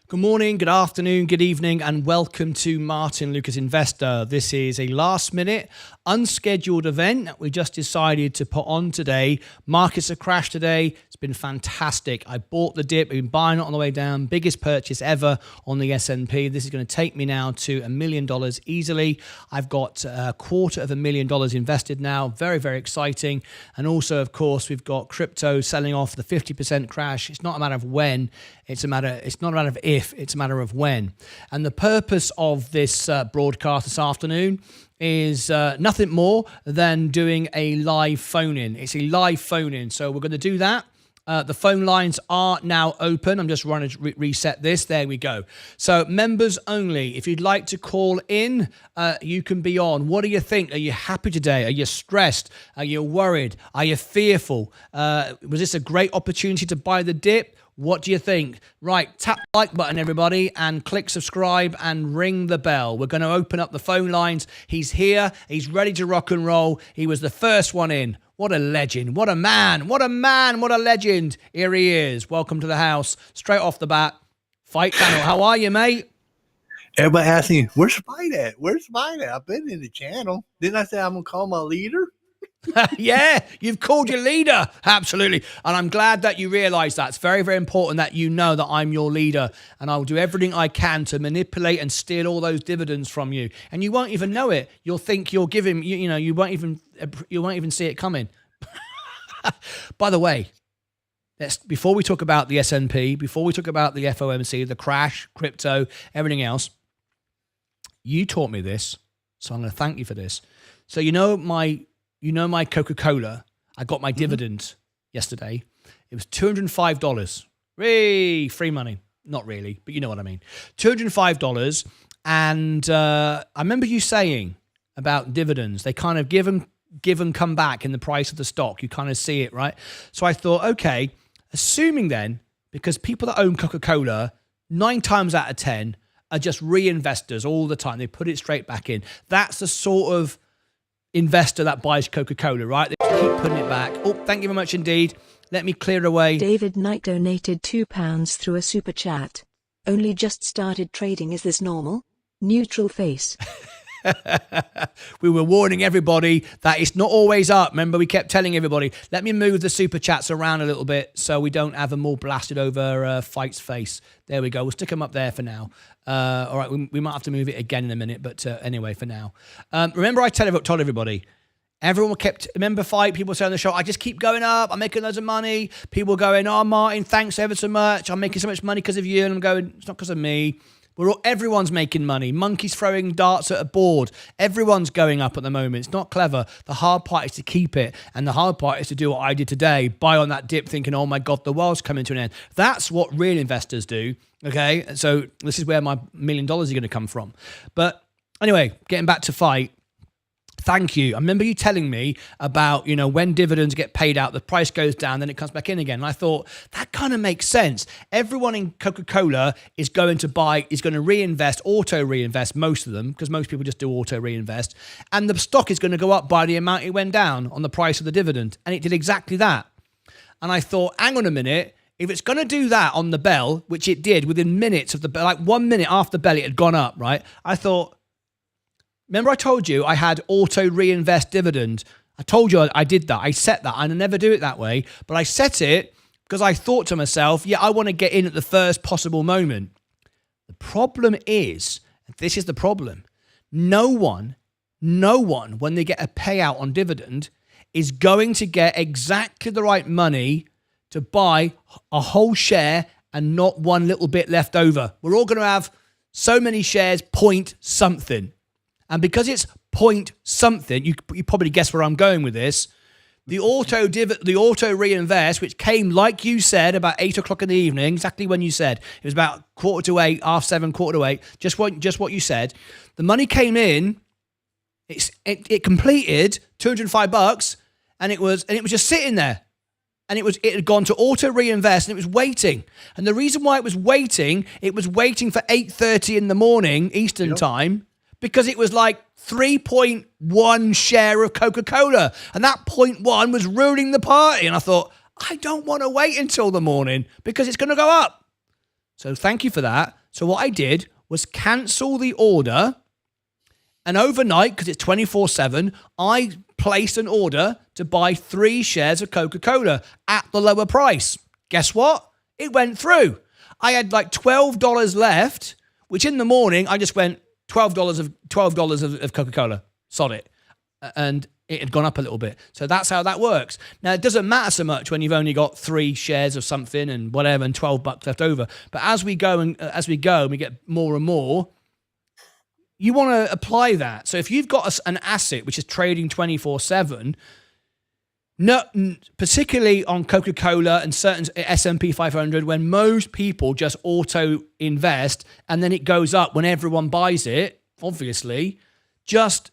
Good morning, good afternoon, good evening, and welcome to Martyn Lucas Investor. This is a last-minute, unscheduled event that we just decided to put on today. Markets have crashed today. It's been fantastic. I bought the dip. I've been buying it on the way down. Biggest purchase ever on the S&P. This is going to take me now to $1 million easily. I've got $250,000 invested now. Very, very exciting. And also, of course, we've got crypto selling off the 50% crash. It's not a matter of when. It's not a matter of if, it's a matter of when. And the purpose of this broadcast this afternoon is nothing more than doing a live phone-in. It's a live phone-in, so we're going to do that. The phone lines are now open. I'm just running to reset this. There we go. So members only. If you'd like to call in, you can be on. What do you think? Are you happy today? Are you stressed? Are you worried? Are you fearful? Was this a great opportunity to buy the dip? What do you think? Right, tap the like button, everybody, and click subscribe and ring the bell. We're going to open up the phone lines. He's here. He's ready to rock and roll. He was the first one in. What a legend. What a man. What a man. What a legend. Here he is. Welcome to the house. Straight off the bat. Fight Channel. How are you, mate? Everybody asking, where's Fight at? Where's Fight at? I've been in the channel. Didn't I say I'm going to call my leader? Yeah, you've called your leader. Absolutely. And I'm glad that you realize that. It's very, very important that you know that I'm your leader and I'll do everything I can to manipulate and steal all those dividends from you. And you won't even know it. You'll think you're giving, you won't even see it coming. By the way, before we talk about the S&P, before we talk about the FOMC, the crash, crypto, everything else, you taught me this. So I'm going to thank you for this. So you know my Coca-Cola, I got my dividend yesterday. It was $205. Free money. Not really, but you know what I mean. $205. And I remember you saying about dividends, they kind of give and come back in the price of the stock. You kind of see it, right? So I thought, okay, assuming then, because people that own Coca-Cola, 9 times out of 10 are just reinvestors all the time. They put it straight back in. That's the sort of investor that buys Coca-Cola, right? They just keep putting it back. Oh, thank you very much indeed. Let me clear it away. David Knight donated £2 through a super chat. Only just started trading. Is this normal? Neutral face. We were warning everybody that it's not always up. Remember, we kept telling everybody, let me move the super chats around a little bit so we don't have them all blasted over Fight's face. There we go. We'll stick them up there for now. All right, we might have to move it again in a minute, but anyway, for now. Remember, I told everybody, remember Fight, people say on the show, I just keep going up, I'm making loads of money. People going, oh, Martyn, thanks ever so much. I'm making so much money because of you. And I'm going, it's not because of me. Everyone's making money. Monkeys throwing darts at a board. Everyone's going up at the moment. It's not clever. The hard part is to keep it. And the hard part is to do what I did today. Buy on that dip thinking, oh my God, the world's coming to an end. That's what real investors do. Okay. So this is where my $1 million are going to come from. But anyway, getting back to Fight. Thank you. I remember you telling me about, when dividends get paid out, the price goes down, then it comes back in again. And I thought, that kind of makes sense. Everyone in Coca-Cola is going to reinvest, auto-reinvest, most of them, because most people just do auto-reinvest. And the stock is going to go up by the amount it went down on the price of the dividend. And it did exactly that. And I thought, hang on a minute. If it's going to do that on the bell, which it did within minutes of the bell, like 1 minute after the bell, it had gone up, right? I thought, remember I told you I had auto reinvest dividend? I told you I did that. I set that. I never do it that way. But I set it because I thought to myself, I want to get in at the first possible moment. The problem is, this is the problem, no one, when they get a payout on dividend, is going to get exactly the right money to buy a whole share and not one little bit left over. We're all going to have so many shares, point something. And because it's point something, you probably guess where I'm going with this. The auto reinvest, which came, like you said, about 8 o'clock in the evening, exactly when you said. It was about 7:15, 7:45, just what you said. The money came in, it completed $205, and it was just sitting there. And it had gone to auto reinvest, and it was waiting. And the reason why it was waiting for 8:30 in the morning Eastern time, because it was like 3.1 share of Coca-Cola. And that 0.1 was ruining the party. And I thought, I don't want to wait until the morning because it's going to go up. So thank you for that. So what I did was cancel the order, and overnight, because it's 24/7, I placed an order to buy 3 shares of Coca-Cola at the lower price. Guess what? It went through. I had like $12 left, which in the morning I just went $12 of Coca-Cola. Sod it. And it had gone up a little bit. So that's how that works. Now, it doesn't matter so much when you've only got 3 shares of something and whatever and $12 left over. But as we go and we get more and more, you want to apply that. So if you've got an asset which is trading 24/7, particularly on Coca-Cola and certain S&P 500, when most people just auto invest and then it goes up when everyone buys it, obviously, just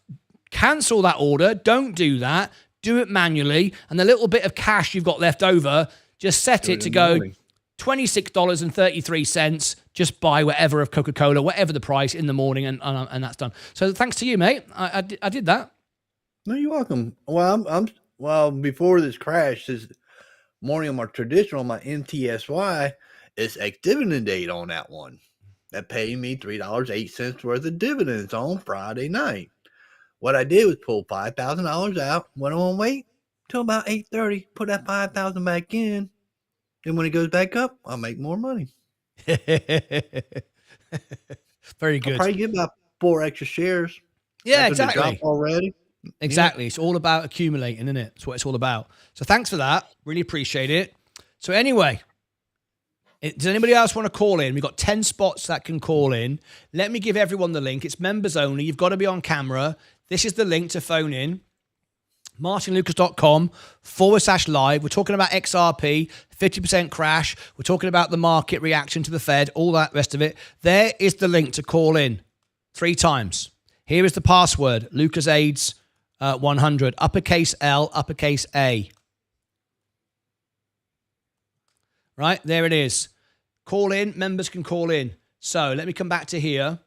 cancel that order. Don't do that. Do it manually. And the little bit of cash you've got left over, just set it to go $26.33. Just buy whatever of Coca-Cola, whatever the price in the morning, and that's done. So thanks to you, mate. I did that. No, you're welcome. Well, before this crash, this morning on my traditional, my MTSY, it's ex-dividend date on that one. That paid me $3.08 worth of dividends on Friday night. What I did was pull $5,000 out, went on wait till about 8:30, put that $5,000 back in. And when it goes back up, I'll make more money. Very good. I'll probably get about 4 extra shares. Yeah, exactly. Drop already. Exactly. Yeah. It's all about accumulating, isn't it? That's what it's all about. So thanks for that. Really appreciate it. So anyway, does anybody else want to call in? We've got 10 spots that can call in. Let me give everyone the link. It's members only. You've got to be on camera. This is the link to phone in. martynlucas.com/live. We're talking about XRP, 50% crash. We're talking about the market reaction to the Fed, all that rest of it. There is the link to call in 3 times. Here is the password, LucasAids 100, uppercase L, uppercase A. Right, there it is. Call in, members can call in. So let me come back to here.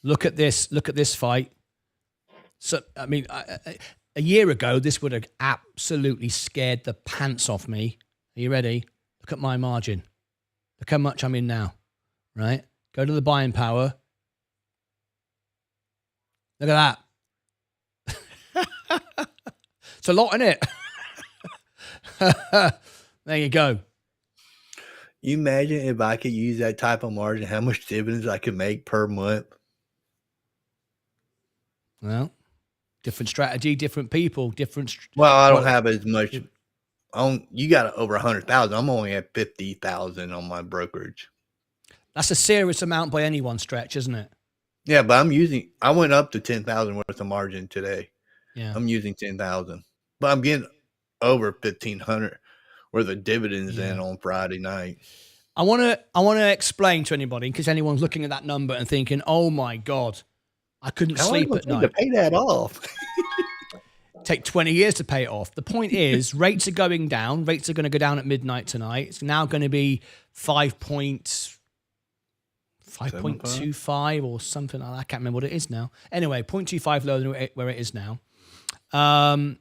Look at this fight. So, I mean, a year ago, this would have absolutely scared the pants off me. Are you ready? Look at my margin. Look how much I'm in now, right? Go to the buying power. Look at that. It's a lot, isn't it? There you go. You imagine if I could use that type of margin, how much dividends I could make per month? Well, different strategy, different people, different. Well, I don't have as much. You got over 100,000. I'm only at 50,000 on my brokerage. That's a serious amount by any one stretch, isn't it? Yeah, but I went up to 10,000 worth of margin today. Yeah, I'm using 10,000, but I'm getting over 1,500 worth of dividends in on Friday night. I want to explain to anybody, in case anyone's looking at that number and thinking, "Oh my God, I couldn't sleep at night." To pay that off. Take 20 years to pay it off. The point is, rates are going down. Rates are going to go down at midnight tonight. It's now going to be 5.25 or something like that. I can't remember what it is now. Anyway, 0.25 lower than where it is now. The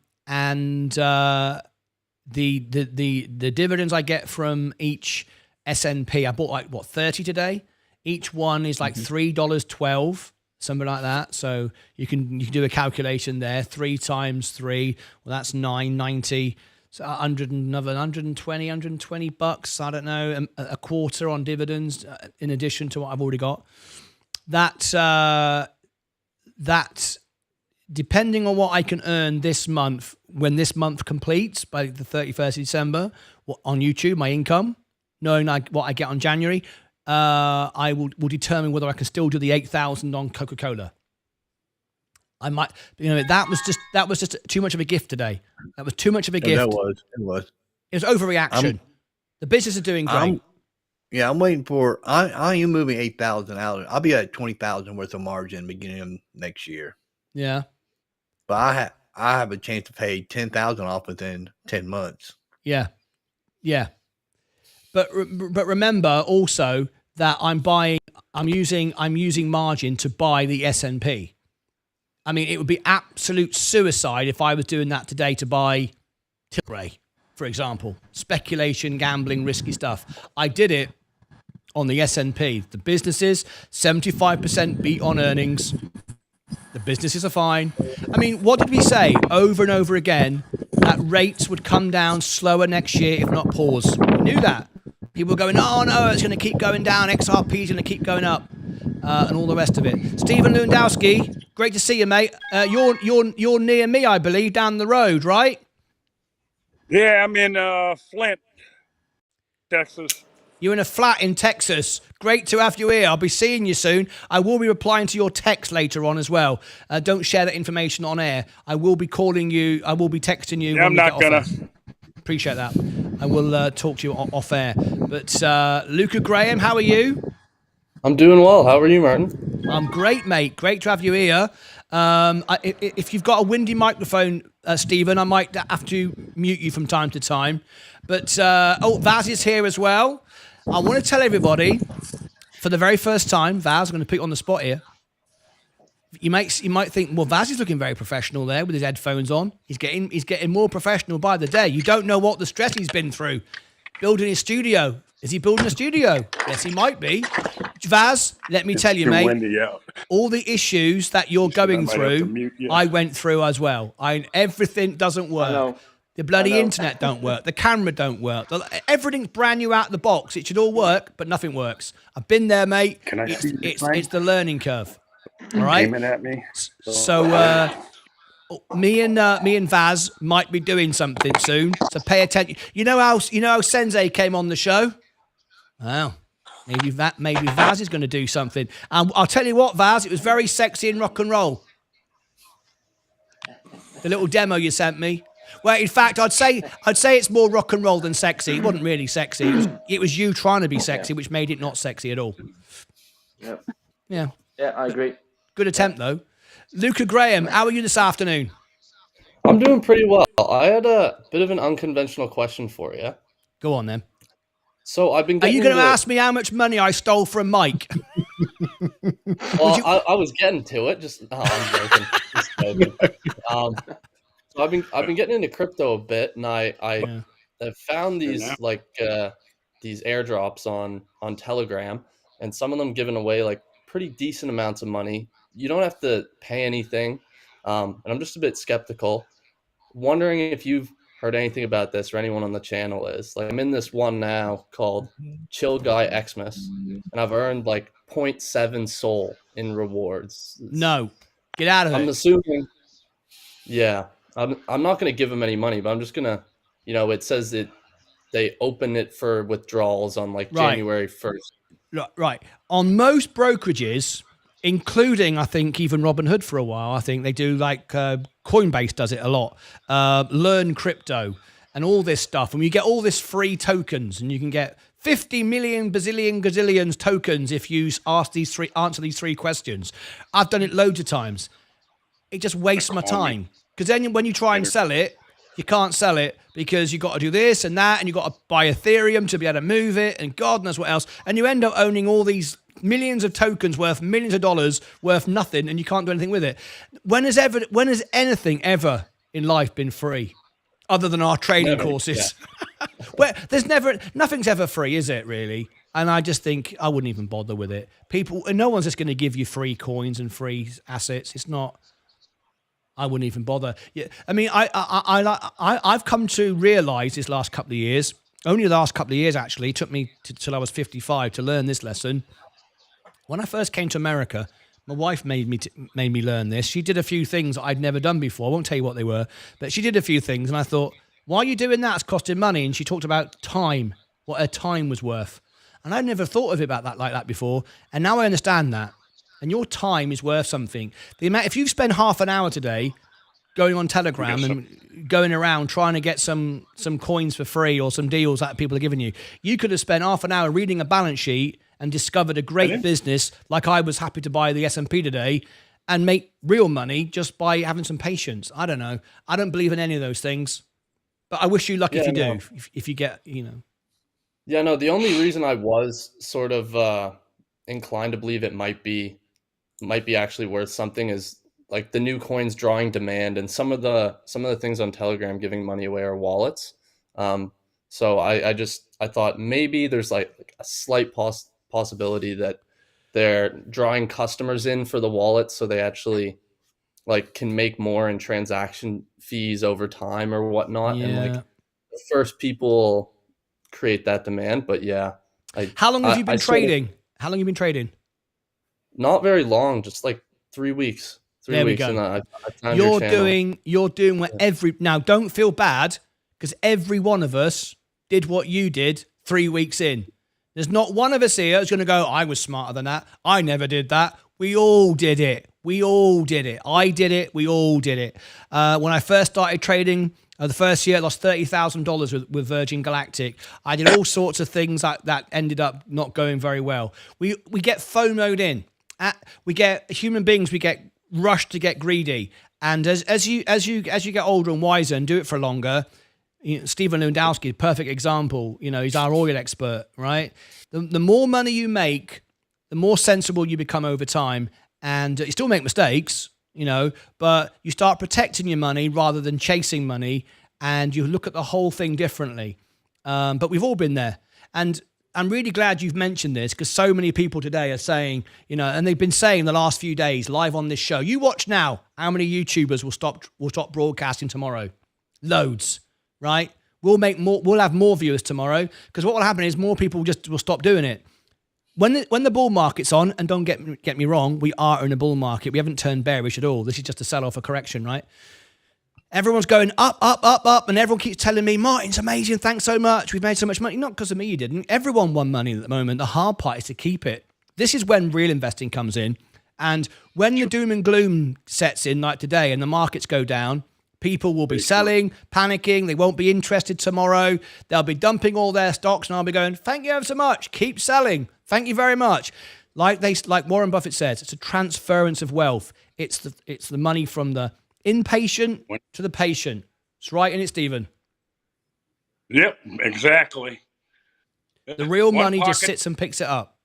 dividends I get from each S&P, I bought like 30 today. Each one is like $3.12, something like that. So you can do a calculation there. 3 times 3, well, that's $9.90. So another 120 bucks. I don't know, a quarter on dividends in addition to what I've already got. That depending on what I can earn this month, when this month completes by the 31st of December on YouTube, my income, knowing what I get on January, I will determine whether I can still do the 8,000 on Coca-Cola. I might, that was just too much of a gift today. That was too much of a gift. It was. It was overreaction. The business is doing great. I'm waiting for. I am moving 8,000 out. I'll be at 20,000 worth of margin beginning of next year. Yeah, but I have a chance to pay 10,000 off within 10 months. Yeah. But remember also that I'm using margin to buy the S&P. I mean, it would be absolute suicide if I was doing that today to buy Tilray, for example. Speculation, gambling, risky stuff. I did it on the S&P. The businesses, 75% beat on earnings. The businesses are fine. I mean, what did we say over and over again? That rates would come down slower next year, if not pause. We knew that. People were going, oh no, it's going to keep going down. XRP is going to keep going up, and all the rest of it. Stephen Lewandowski, great to see you, mate. You're near me, I believe, down the road, right? Yeah, I'm in Flint, Texas. You're in a flat in Texas. Great to have you here. I'll be seeing you soon. I will be replying to your text later on as well. Don't share that information on air. I will be calling you. I will be texting you. Yeah, I'm not gonna. Appreciate that. I will talk to you off air. But Luca Graham, how are you? I'm doing well. How are you, Martyn? I'm great, mate. Great to have you here. If you've got a windy microphone, Stephen, I might have to mute you from time to time. But Vaz is here as well. I want to tell everybody, for the very first time, Vaz, I'm going to put you on the spot here. You might think, well, Vaz is looking very professional there with his headphones on. He's getting more professional by the day. You don't know what the stress he's been through. Building his studio. Is he building a studio? Yes, he might be. Vaz, let me tell you, mate, windy out. all the issues that you're going through, I went through as well. Everything doesn't work. The bloody internet don't work. The camera don't work. Everything's brand new out of the box. It should all work, but nothing works. I've been there, mate. Can I see it's the learning curve. All right. Aiming at me. So me and Vaz might be doing something soon. So pay attention. You know how Sensei came on the show? Wow. Maybe Vaz is going to do something. And I'll tell you what, Vaz, it was very sexy in rock and roll. The little demo you sent me. Well, in fact, I'd say it's more rock and roll than sexy. It wasn't really sexy. It was you trying to be sexy, which made it not sexy at all. Yep. Yeah. Yeah, I agree. Good attempt, though. Luca Graham, how are you this afternoon? I'm doing pretty well. I had a bit of an unconventional question for you. Go on, then. So I've been. Are you going to ask me how much money I stole from Mike? Well, I was getting to it. I'm joking. Just joking. So I've been getting into crypto a bit, and I have found these these airdrops on Telegram, and some of them giving away like pretty decent amounts of money. You don't have to pay anything, and I'm just a bit skeptical. Wondering if you've heard anything about this, or anyone on the channel is. Like, I'm in this one now called Chill Guy Xmas, and I've earned like 0.7 Sol in rewards. No, get out of it. I'm assuming. Yeah. I'm not going to give them any money, but I'm just going to, it says that they open it for withdrawals on January 1st. Right. On most brokerages, including, I think, even Robinhood for a while, I think they do Coinbase does it a lot. Learn crypto and all this stuff. And you get all this free tokens, and you can get 50 million bazillion gazillions tokens if you answer these three questions. I've done it loads of times. It just wastes my time. Because then when you try and sell it, you can't sell it because you got to do this and that, and you got to buy Ethereum to be able to move it, and God knows what else. And you end up owning all these millions of tokens worth millions of dollars worth nothing, and you can't do anything with it. When has anything ever in life been free, other than our training courses? Yeah. Nothing's ever free, is it really? And I just think I wouldn't even bother with it. No one's just going to give you free coins and free assets. It's not. I wouldn't even bother. Yeah, I mean, I've come to realize this last couple of years, only the last couple of years actually, it took me till I was 55 to learn this lesson. When I first came to America, my wife made me learn this. She did a few things that I'd never done before. I won't tell you what they were, but she did a few things, and I thought, why are you doing that? It's costing money. And she talked about time, what her time was worth. And I'd never thought of it like that before, and now I understand that. And your time is worth something. If you spend half an hour today going on Telegram and going around trying to get some coins for free or some deals that people are giving you, you could have spent half an hour reading a balance sheet and discovered a great business like I was happy to buy the S&P today and make real money just by having some patience. I don't know. I don't believe in any of those things. But I wish you luck if you do, if you get, Yeah, no, the only reason I was sort of inclined to believe it might be actually worth something is like the new coins drawing demand, and some of the things on Telegram giving money away are wallets. So I thought maybe there's like a slight possibility that they're drawing customers in for the wallet, so they actually like can make more in transaction fees over time or whatnot. Yeah. And like the first people create that demand. But yeah, how long have you been trading? How long have you been trading? Not very long, just like 3 weeks. There we go. And I found your channel. You're doing what now don't feel bad, because every one of us did what you did 3 weeks in. There's not one of us here who's going to go, I was smarter than that. I never did that. We all did it. We all did it. I did it. We all did it. When I first started trading, the first year I lost $30,000 with Virgin Galactic. I did all sorts of things that ended up not going very well. We get FOMO'd in. We get human beings. We get rushed to get greedy. And as you get older and wiser and do it for longer, Stephen Lewandowski, perfect example. He's our oil expert, right? The more money you make, the more sensible you become over time. And you still make mistakes, but you start protecting your money rather than chasing money, and you look at the whole thing differently. But we've all been there. And I'm really glad you've mentioned this, because so many people today are saying, and they've been saying the last few days live on this show, you watch now how many YouTubers will stop broadcasting tomorrow. Loads, right? We'll have more viewers tomorrow, because what will happen is more people just will stop doing it. When the bull market's on, and don't get me wrong, we are in a bull market. We haven't turned bearish at all. This is just a sell-off, a correction, right? Everyone's going up, up, up, up, and everyone keeps telling me, Martyn's amazing, thanks so much. We've made so much money. Not because of me, you didn't. Everyone won money at the moment. The hard part is to keep it. This is when real investing comes in. And when the doom and gloom sets in, like today, and the markets go down, people will be selling, panicking. They won't be interested tomorrow. They'll be dumping all their stocks, and I'll be going, thank you ever so much. Keep selling. Thank you very much. Like Warren Buffett says, it's a transference of wealth. It's the money from the impatient to the patient. It's right in it, Stephen. Yep, exactly. The real money just sits and picks it up.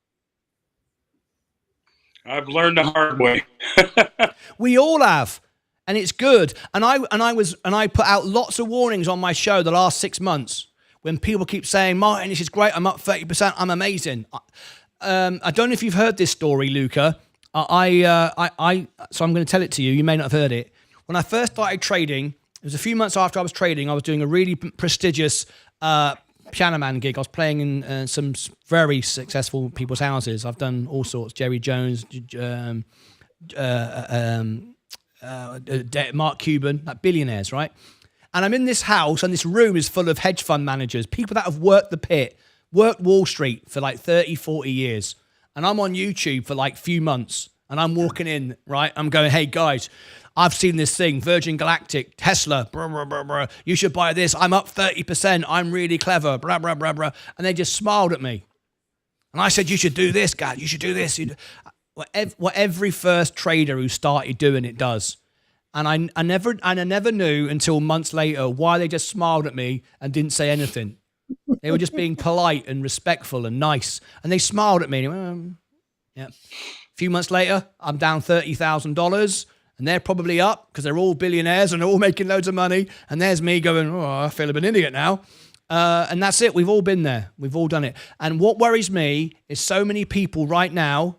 I've learned the hard way. We all have. And it's good. And I put out lots of warnings on my show the last 6 months when people keep saying, Martyn, this is great. I'm up 30%. I'm amazing. I don't know if you've heard this story, Luca. So I'm going to tell it to you. You may not have heard it. When I first started trading, it was a few months after I was trading. I was doing a really prestigious piano man gig. I was playing in some very successful people's houses. I've done all sorts. Jerry Jones, Mark Cuban, like billionaires, right? And I'm in this house, and this room is full of hedge fund managers, people that have worked the pit, worked Wall Street for like 30, 40 years. And I'm on YouTube for like a few months, and I'm walking in, right? I'm going, hey, guys, I've seen this thing, Virgin Galactic, Tesla, blah, blah, blah, blah. You should buy this. I'm up 30%. I'm really clever, blah, blah, blah, blah. And they just smiled at me. And I said, you should do this, guys. You should do this. What every first trader who started doing it does. And I never knew until months later why they just smiled at me and didn't say anything. They were just being polite and respectful and nice. And they smiled at me. Yeah. A few months later, I'm down $30,000, and they're probably up because they're all billionaires and they're all making loads of money. And there's me going, oh, I feel like an idiot now. And that's it. We've all been there. We've all done it. And what worries me is so many people right now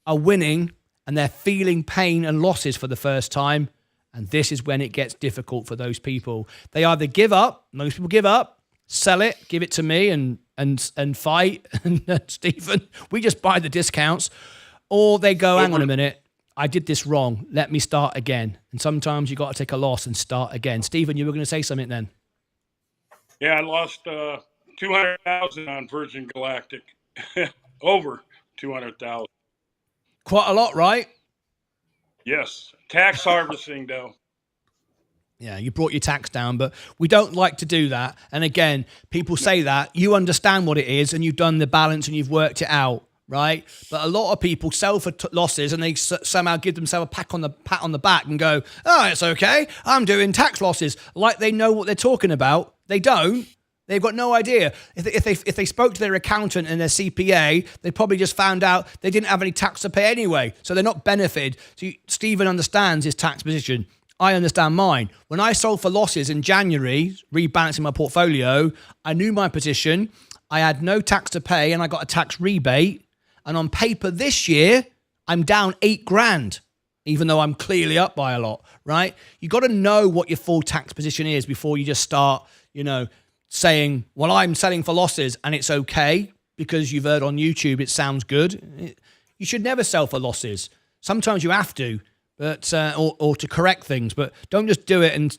are winning and they're feeling pain and losses for the first time. And this is when it gets difficult for those people. They either give up, most people give up, sell it, give it to me and fight, and Stephen, we just buy the discounts, or they go, hang on a minute, I did this wrong, let me start again. And sometimes you got to take a loss and start again. Stephen, you were going to say something then? Yeah, I lost 200,000 on Virgin Galactic. Over 200,000. Quite a lot, right? Yes. Tax harvesting, though. Yeah, you brought your tax down, but we don't like to do that. And again, people say that. You understand what it is, and you've done the balance, and you've worked it out, right? But a lot of people sell for losses, and they somehow give themselves a pat on the back and go, oh, it's okay, I'm doing tax losses. Like they know what they're talking about. They don't. They've got no idea. If they spoke to their accountant and their CPA, they probably just found out they didn't have any tax to pay anyway. So they're not benefited. So Stephen understands his tax position. I understand mine. When I sold for losses in January, rebalancing my portfolio, I knew my position. I had no tax to pay and I got a tax rebate. And on paper this year, I'm down 8 grand, even though I'm clearly up by a lot, right? You got to know what your full tax position is before you just start, saying, well, I'm selling for losses and it's okay because you've heard on YouTube it sounds good. You should never sell for losses. Sometimes you have to, but or to correct things, but don't just do it and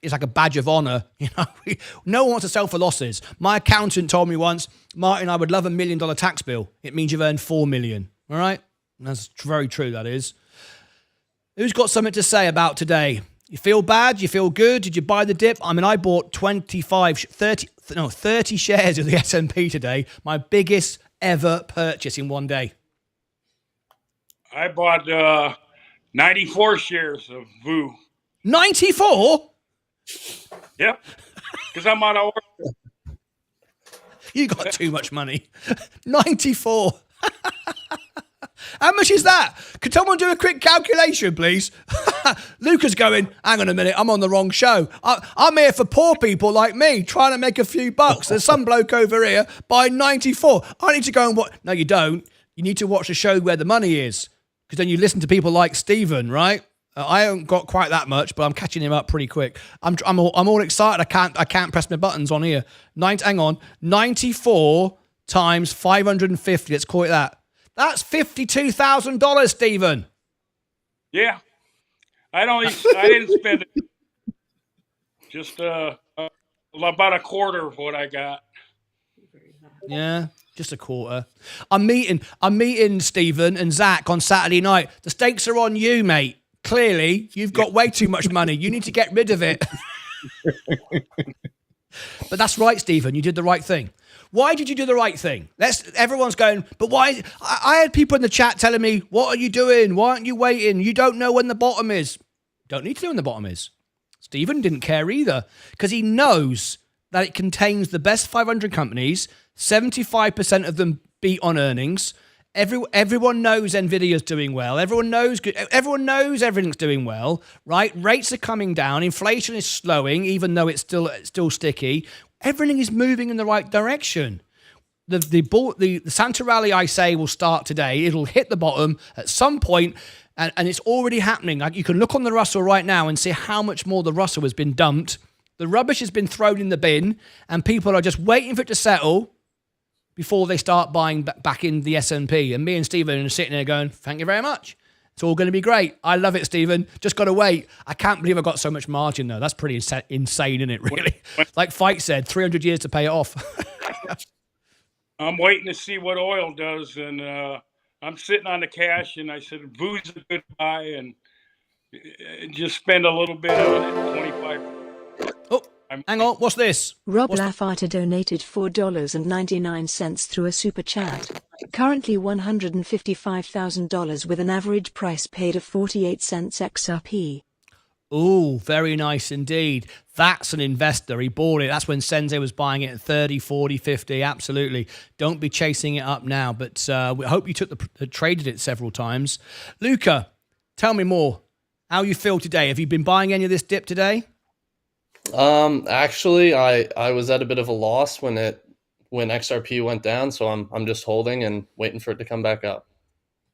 it's like a badge of honor. No one wants to sell for losses. My accountant told me once, Martyn, I would love $1 million tax bill. It means you've earned 4 million. All right. And that's very true. That is. Who's got something to say about today? You feel bad? You feel good? Did you buy the dip? I mean, I bought 30 shares of the S&P today. My biggest ever purchase in one day. I bought 94 shares of VU. 94? Yep. Because I'm on a. You got too much money. 94. How much is that? Could someone do a quick calculation, please? Luca's going, hang on a minute, I'm on the wrong show. I'm here for poor people like me, trying to make a few bucks. There's some bloke over here buying 94. I need to go and watch. No, you don't. You need to watch the show where the money is. Because then you listen to people like Stephen, right? I haven't got quite that much, but I'm catching him up pretty quick. I'm all excited. I can't press my buttons on here. 94 times 550. Let's call it that. That's $52,000, Stephen. Yeah, I didn't spend it. Just about a quarter of what I got. Yeah, just a quarter. I'm meeting Stephen and Zach on Saturday night. The stakes are on you, mate. Clearly, you've got way too much money. You need to get rid of it. But that's right, Stephen. You did the right thing. Why did you do the right thing? Everyone's going, but why? I had people in the chat telling me, what are you doing? Why aren't you waiting? You don't know when the bottom is. Don't need to know when the bottom is. Stephen didn't care either because he knows that it contains the best 500 companies. 75% of them beat on earnings. Everyone knows Nvidia's doing well. Everyone knows everything's doing well, right? Rates are coming down. Inflation is slowing, even though it's still sticky. Everything is moving in the right direction. The Santa rally, I say, will start today. It'll hit the bottom at some point, and it's already happening. Like, you can look on the Russell right now and see how much more the Russell has been dumped. The rubbish has been thrown in the bin, and people are just waiting for it to settle before they start buying back in the S&P. And me and Stephen are sitting there going, thank you very much. It's all going to be great. I love it, Stephen. Just got to wait. I can't believe I got so much margin, though. That's pretty insane, isn't it, really? Like Fight said, 300 years to pay it off. I'm waiting to see what oil does, and I'm sitting on the cash, and I said, VU's a good buy, and just spend a little bit on it, 25. Oh, hang on. What's this? Rob Lafata donated $4.99 through a super chat. Currently $155,000 with an average price paid of 48 cents XRP. Oh, very nice indeed. That's an investor. He bought it. That's when Sensei was buying it at 30, 40, 50. Absolutely. Don't be chasing it up now. But we hope you traded it several times. Luca, tell me more. How you feel today? Have you been buying any of this dip today? Actually, I was at a bit of a loss when XRP went down, so I'm just holding and waiting for it to come back up.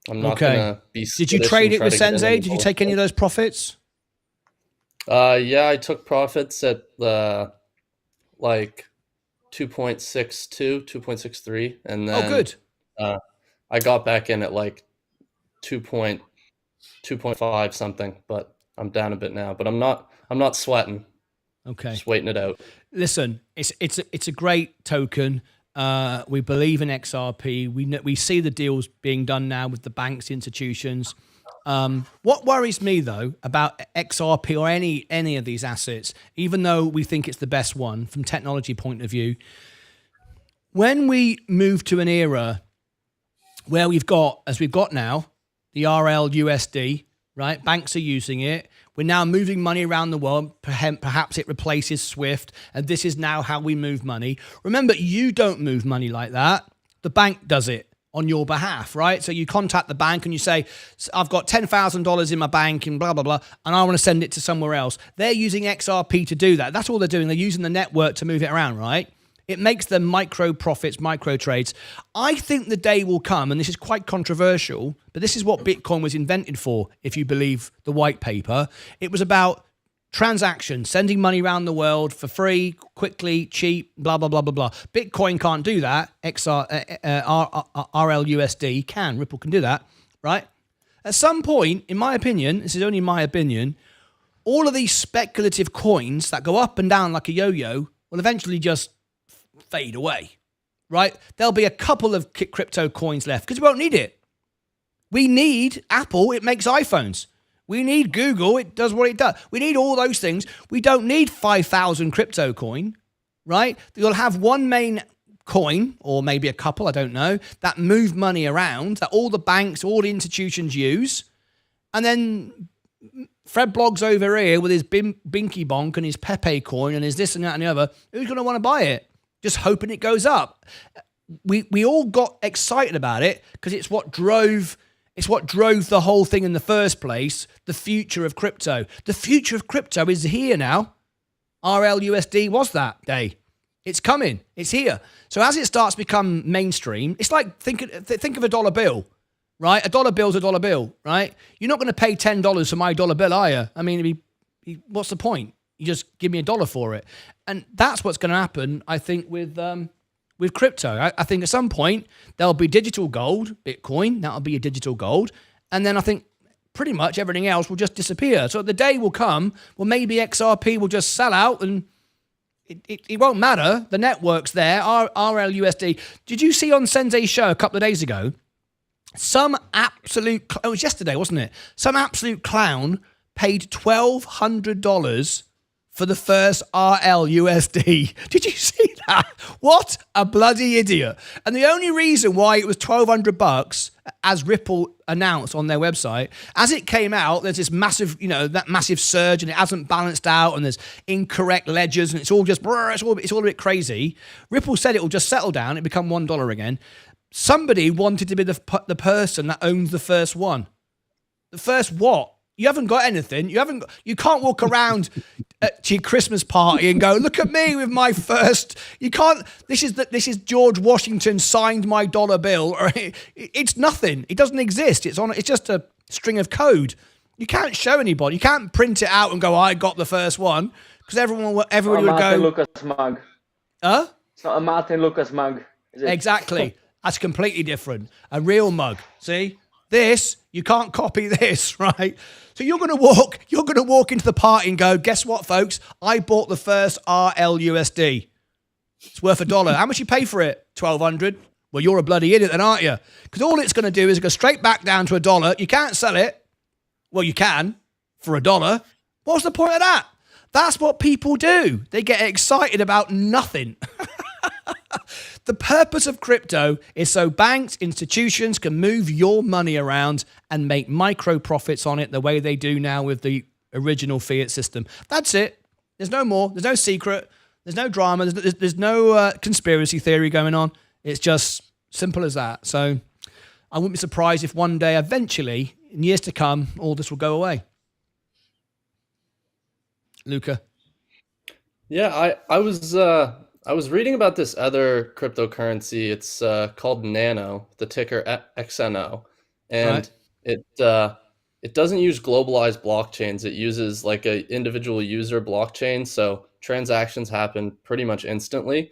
I'm not gonna be. Did you trade it with Sensei? Did you take any of those profits? Yeah, I took profits at like 2.62, 2.63, and then good. I got back in at like 2.5 something, but I'm down a bit now. But I'm not sweating. Okay, just waiting it out. Listen, it's a great token. We believe in XRP. We see the deals being done now with the banks, institutions. What worries me though about XRP or any of these assets, even though we think it's the best one from technology point of view, when we move to an era where we've got now, the RLUSD, right? Banks are using it. We're now moving money around the world. Perhaps it replaces SWIFT, and this is now how we move money. Remember, you don't move money like that. The bank does it on your behalf, right? So you contact the bank and you say, I've got $10,000 in my bank and blah, blah, blah, and I want to send it to somewhere else. They're using XRP to do that. That's all they're doing. They're using the network to move it around, right? It makes them micro profits, micro trades. I think the day will come, and this is quite controversial, but this is what Bitcoin was invented for, if you believe the white paper. It was about transaction, sending money around the world for free, quickly, cheap, blah, blah, blah, blah, blah. Bitcoin can't do that. RLUSD can. Ripple can do that, right? At some point, in my opinion, this is only my opinion, all of these speculative coins that go up and down like a yo-yo will eventually just fade away, right? There'll be a couple of crypto coins left because we won't need it. We need Apple. It makes iPhones. We need Google. It does what it does. We need all those things. We don't need 5,000 crypto coin, right? You'll have one main coin, or maybe a couple, I don't know, that move money around, that all the banks, all the institutions use. And then Fred Blogs over here with his Binky Bonk and his Pepe coin and his this and that and the other, who's going to want to buy it? Just hoping it goes up. We all got excited about it because it's what drove the whole thing in the first place, the future of crypto. The future of crypto is here now. RLUSD was that day. It's coming. It's here. So as it starts to become mainstream, it's like, think of a dollar bill, right? A dollar bill's a dollar bill, right? You're not going to pay $10 for my dollar bill, are you? I mean, what's the point? You just give me $1 for it. And that's what's going to happen, I think, with crypto. I think at some point there'll be digital gold, Bitcoin, that'll be a digital gold. And then I think pretty much everything else will just disappear. So the day will come, well, maybe XRP will just sell out and it won't matter. The network's there, RLUSD. Did you see on Sensei's show a couple of days ago, it was yesterday, wasn't it? Some absolute clown paid $1,200 for the first RLUSD. Did you see that? What a bloody idiot. And the only reason why it was $1,200, as Ripple announced on their website, as it came out, there's this massive, that massive surge and it hasn't balanced out and there's incorrect ledgers and it's all just, it's all a bit crazy. Ripple said it will just settle down, it become $1 again. Somebody wanted to be the person that owns the first one. The first what? You haven't got anything. You can't walk around at your Christmas party and go, look at me with my first. You can't. This is George Washington signed my dollar bill. It's nothing. It doesn't exist. It's just a string of code. You can't show anybody. You can't print it out and go, I got the first one, because everybody would go. Martyn Lucas mug. Huh? It's not a Martyn Lucas mug, is it? Exactly. That's completely different. A real mug. See? This, you can't copy this, right? So you're going to walk into the party and go, guess what, folks? I bought the first RLUSD. It's worth $1. How much you pay for it? $1,200. Well, you're a bloody idiot then, aren't you? Because all it's going to do is go straight back down to $1. You can't sell it. Well, you can for $1. What's the point of that? That's what people do. They get excited about nothing. The purpose of crypto is so banks, institutions can move your money around and make micro profits on it the way they do now with the original fiat system. That's it. There's no more. There's no secret. There's no drama. There's no conspiracy theory going on. It's just simple as that. So I wouldn't be surprised if one day, eventually, in years to come, all this will go away. Luca? Yeah, I was reading about this other cryptocurrency. It's called Nano, the ticker XNO, and right. It doesn't use globalized blockchains. It uses like a individual user blockchain, so transactions happen pretty much instantly,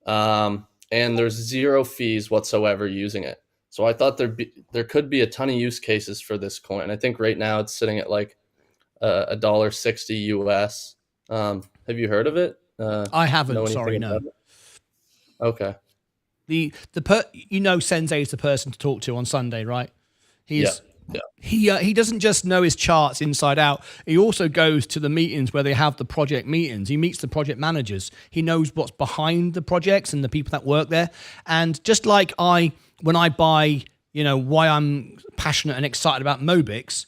and there's zero fees whatsoever using it. So I thought there could be a ton of use cases for this coin. I think right now it's sitting at like $1.60 US. Have you heard of it? I haven't. Sorry, no. Okay. Sensei is the person to talk to on Sunday, right? Yeah. He doesn't just know his charts inside out. He also goes to the meetings where they have the project meetings. He meets the project managers. He knows what's behind the projects and the people that work there. And just like when I buy, why I'm passionate and excited about Mobix,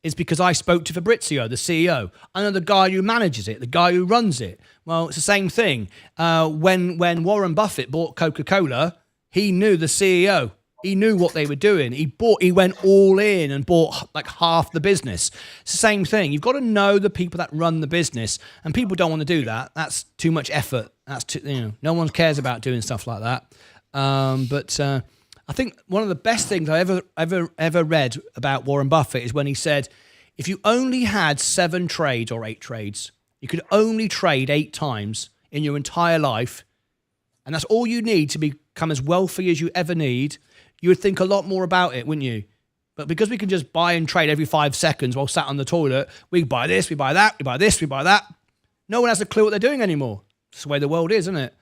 is because I spoke to Fabrizio, the CEO. I know the guy who manages it, the guy who runs it. Well, it's the same thing. When Warren Buffett bought Coca-Cola, he knew the CEO. He knew what they were doing. He went all in and bought like half the business. It's the same thing. You've got to know the people that run the business, and people don't want to do that. That's too much effort. That's too, no one cares about doing stuff like that. But I think one of the best things I ever read about Warren Buffett is when he said, if you only had 7 trades or 8 trades, you could only trade 8 times in your entire life, and that's all you need to become as wealthy as you ever need. You would think a lot more about it, wouldn't you? But because we can just buy and trade every 5 seconds while sat on the toilet, we buy this, we buy that, we buy this, we buy that. No one has a clue what they're doing anymore. That's the way the world is, isn't it?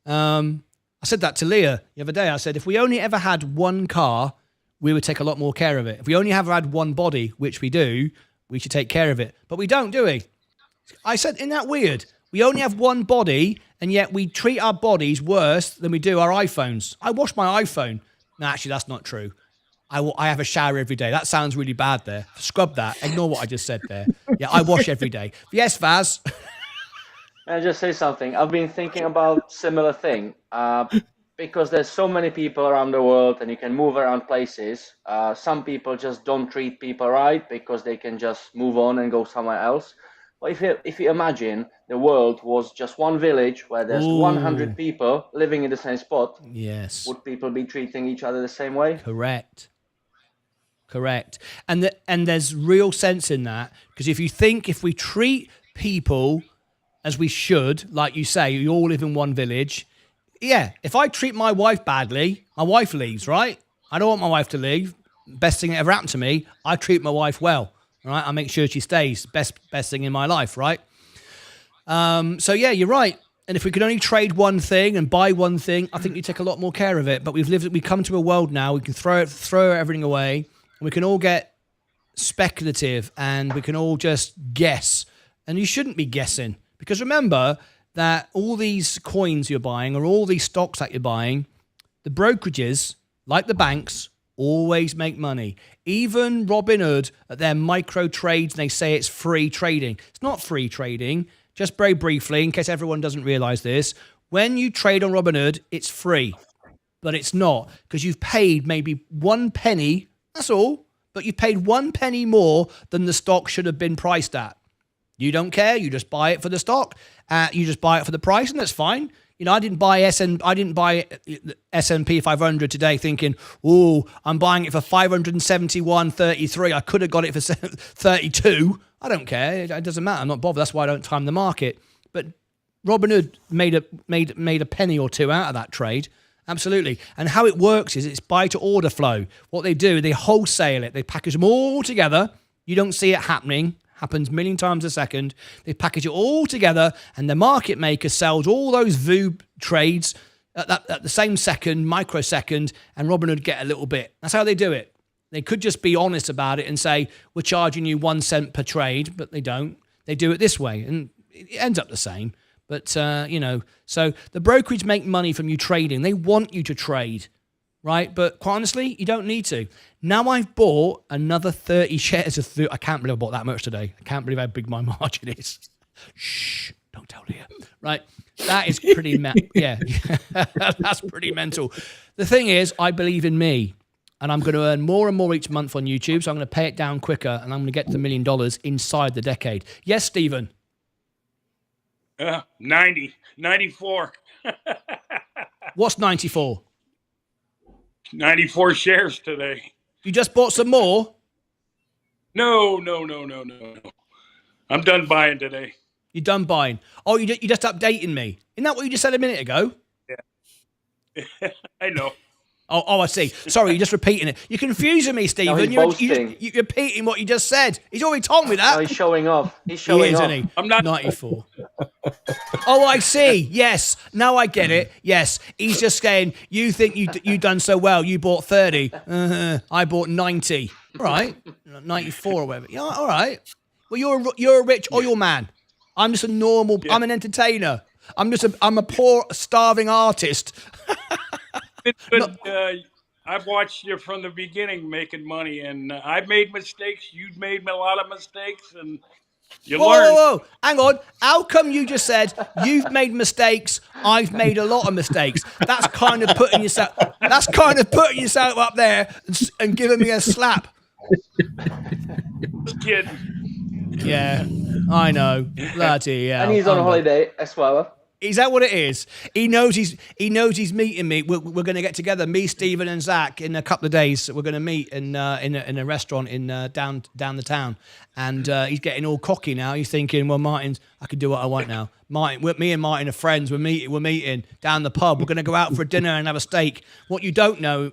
I said that to Leah the other day. I said, if we only ever had one car, we would take a lot more care of it. If we only ever had one body, which we do, we should take care of it. But we don't, do we? I said, isn't that weird? We only have one body, and yet we treat our bodies worse than we do our iPhones. I wash my iPhone. No, actually, that's not true. I have a shower every day. That sounds really bad there. Scrub that. Ignore what I just said there. Yeah, I wash every day. Yes, Vaz? I'll just say something. I've been thinking about similar thing because there's so many people around the world and you can move around places. Some people just don't treat people right because they can just move on and go somewhere else. But if you imagine the world was just one village where there's 100 people living in the same spot, yes, would people be treating each other the same way? Correct. And there's real sense in that, because if we treat people as we should, like you say, you all live in one village. Yeah, if I treat my wife badly, my wife leaves, right? I don't want my wife to leave. Best thing that ever happened to me, I treat my wife well. Right, I make sure she stays. Best thing in my life, right? So yeah, you're right. And if we could only trade one thing and buy one thing, I think you take a lot more care of it. But we come to a world now. We can throw everything away, and we can all get speculative, and we can all just guess. And you shouldn't be guessing, because remember that all these coins you're buying or all these stocks that you're buying, the brokerages, like the banks, always make money. Even Robinhood at their micro trades, they say it's free trading. It's not free trading. Just very briefly, in case everyone doesn't realize this, when you trade on Robinhood, it's free, but it's not, because you've paid maybe 1 penny. That's all, but you've paid 1 penny more than the stock should have been priced at. You don't care. You just buy it for the stock. You just buy it for the price, and that's fine. You know, I didn't buy S&P 500 today thinking, oh, I'm buying it for 571.33. I could have got it for 32. I don't care. It doesn't matter. I'm not bothered. That's why I don't time the market. But Robinhood made a penny or two out of that trade. Absolutely. And how it works is it's buy to order flow. What they do, they wholesale it. They package them all together. You don't see it happening. Happens a million times a second. They package it all together, and the market maker sells all those VOO trades at the same second, microsecond, and Robinhood get a little bit. That's how they do it. They could just be honest about it and say, we're charging you 1 cent per trade, but they don't. They do it this way, and it ends up the same. But, so the brokerage make money from you trading. They want you to trade, right? But quite honestly, you don't need to. Now I've bought another 30 shares of I can't believe I bought that much today. I can't believe how big my margin is. Shh, don't tell Leah. Right? That is pretty, that's pretty mental. The thing is, I believe in me, and I'm going to earn more and more each month on YouTube, so I'm going to pay it down quicker, and I'm going to get to $1 million inside the decade. Yes, Stephen? 94. What's 94? 94 shares today. You just bought some more? No. I'm done buying today. You're done buying. Oh, you're just updating me. Isn't that what you just said a minute ago? Yeah. I know. Oh, I see. Sorry, you're just repeating it. You're confusing me, Stephen. You're repeating what you just said. He's already told me that. No, he's showing off. He's showing off. Isn't he? I'm not 94. Oh, I see. Yes. Now I get it. Yes. He's just saying, you think you done so well. You bought 30. I bought 90. All right. 94 or whatever. Yeah, all right. Well, you're a rich oil man. I'm just a normal, I'm an entertainer. I'm a poor, starving artist. I've watched you from the beginning making money, and I've made mistakes. You've made a lot of mistakes, and You Whoa, learn. whoa, whoa. Hang on. How come you just said you've made mistakes, I've made a lot of mistakes? That's kind of putting yourself up there and giving me a slap. Just kidding. Yeah, I know. Bloody hell. And he's on holiday as well. Is that what it is? He knows he's meeting me. We're going to get together, me, Stephen, and Zach, in a couple of days. We're going to meet in a restaurant in down the town, and he's getting all cocky now. He's thinking, well, Martyn's, I can do what I want now. Me and Martyn are friends. We're meeting down the pub. We're going to go out for a dinner and have a steak. What you don't know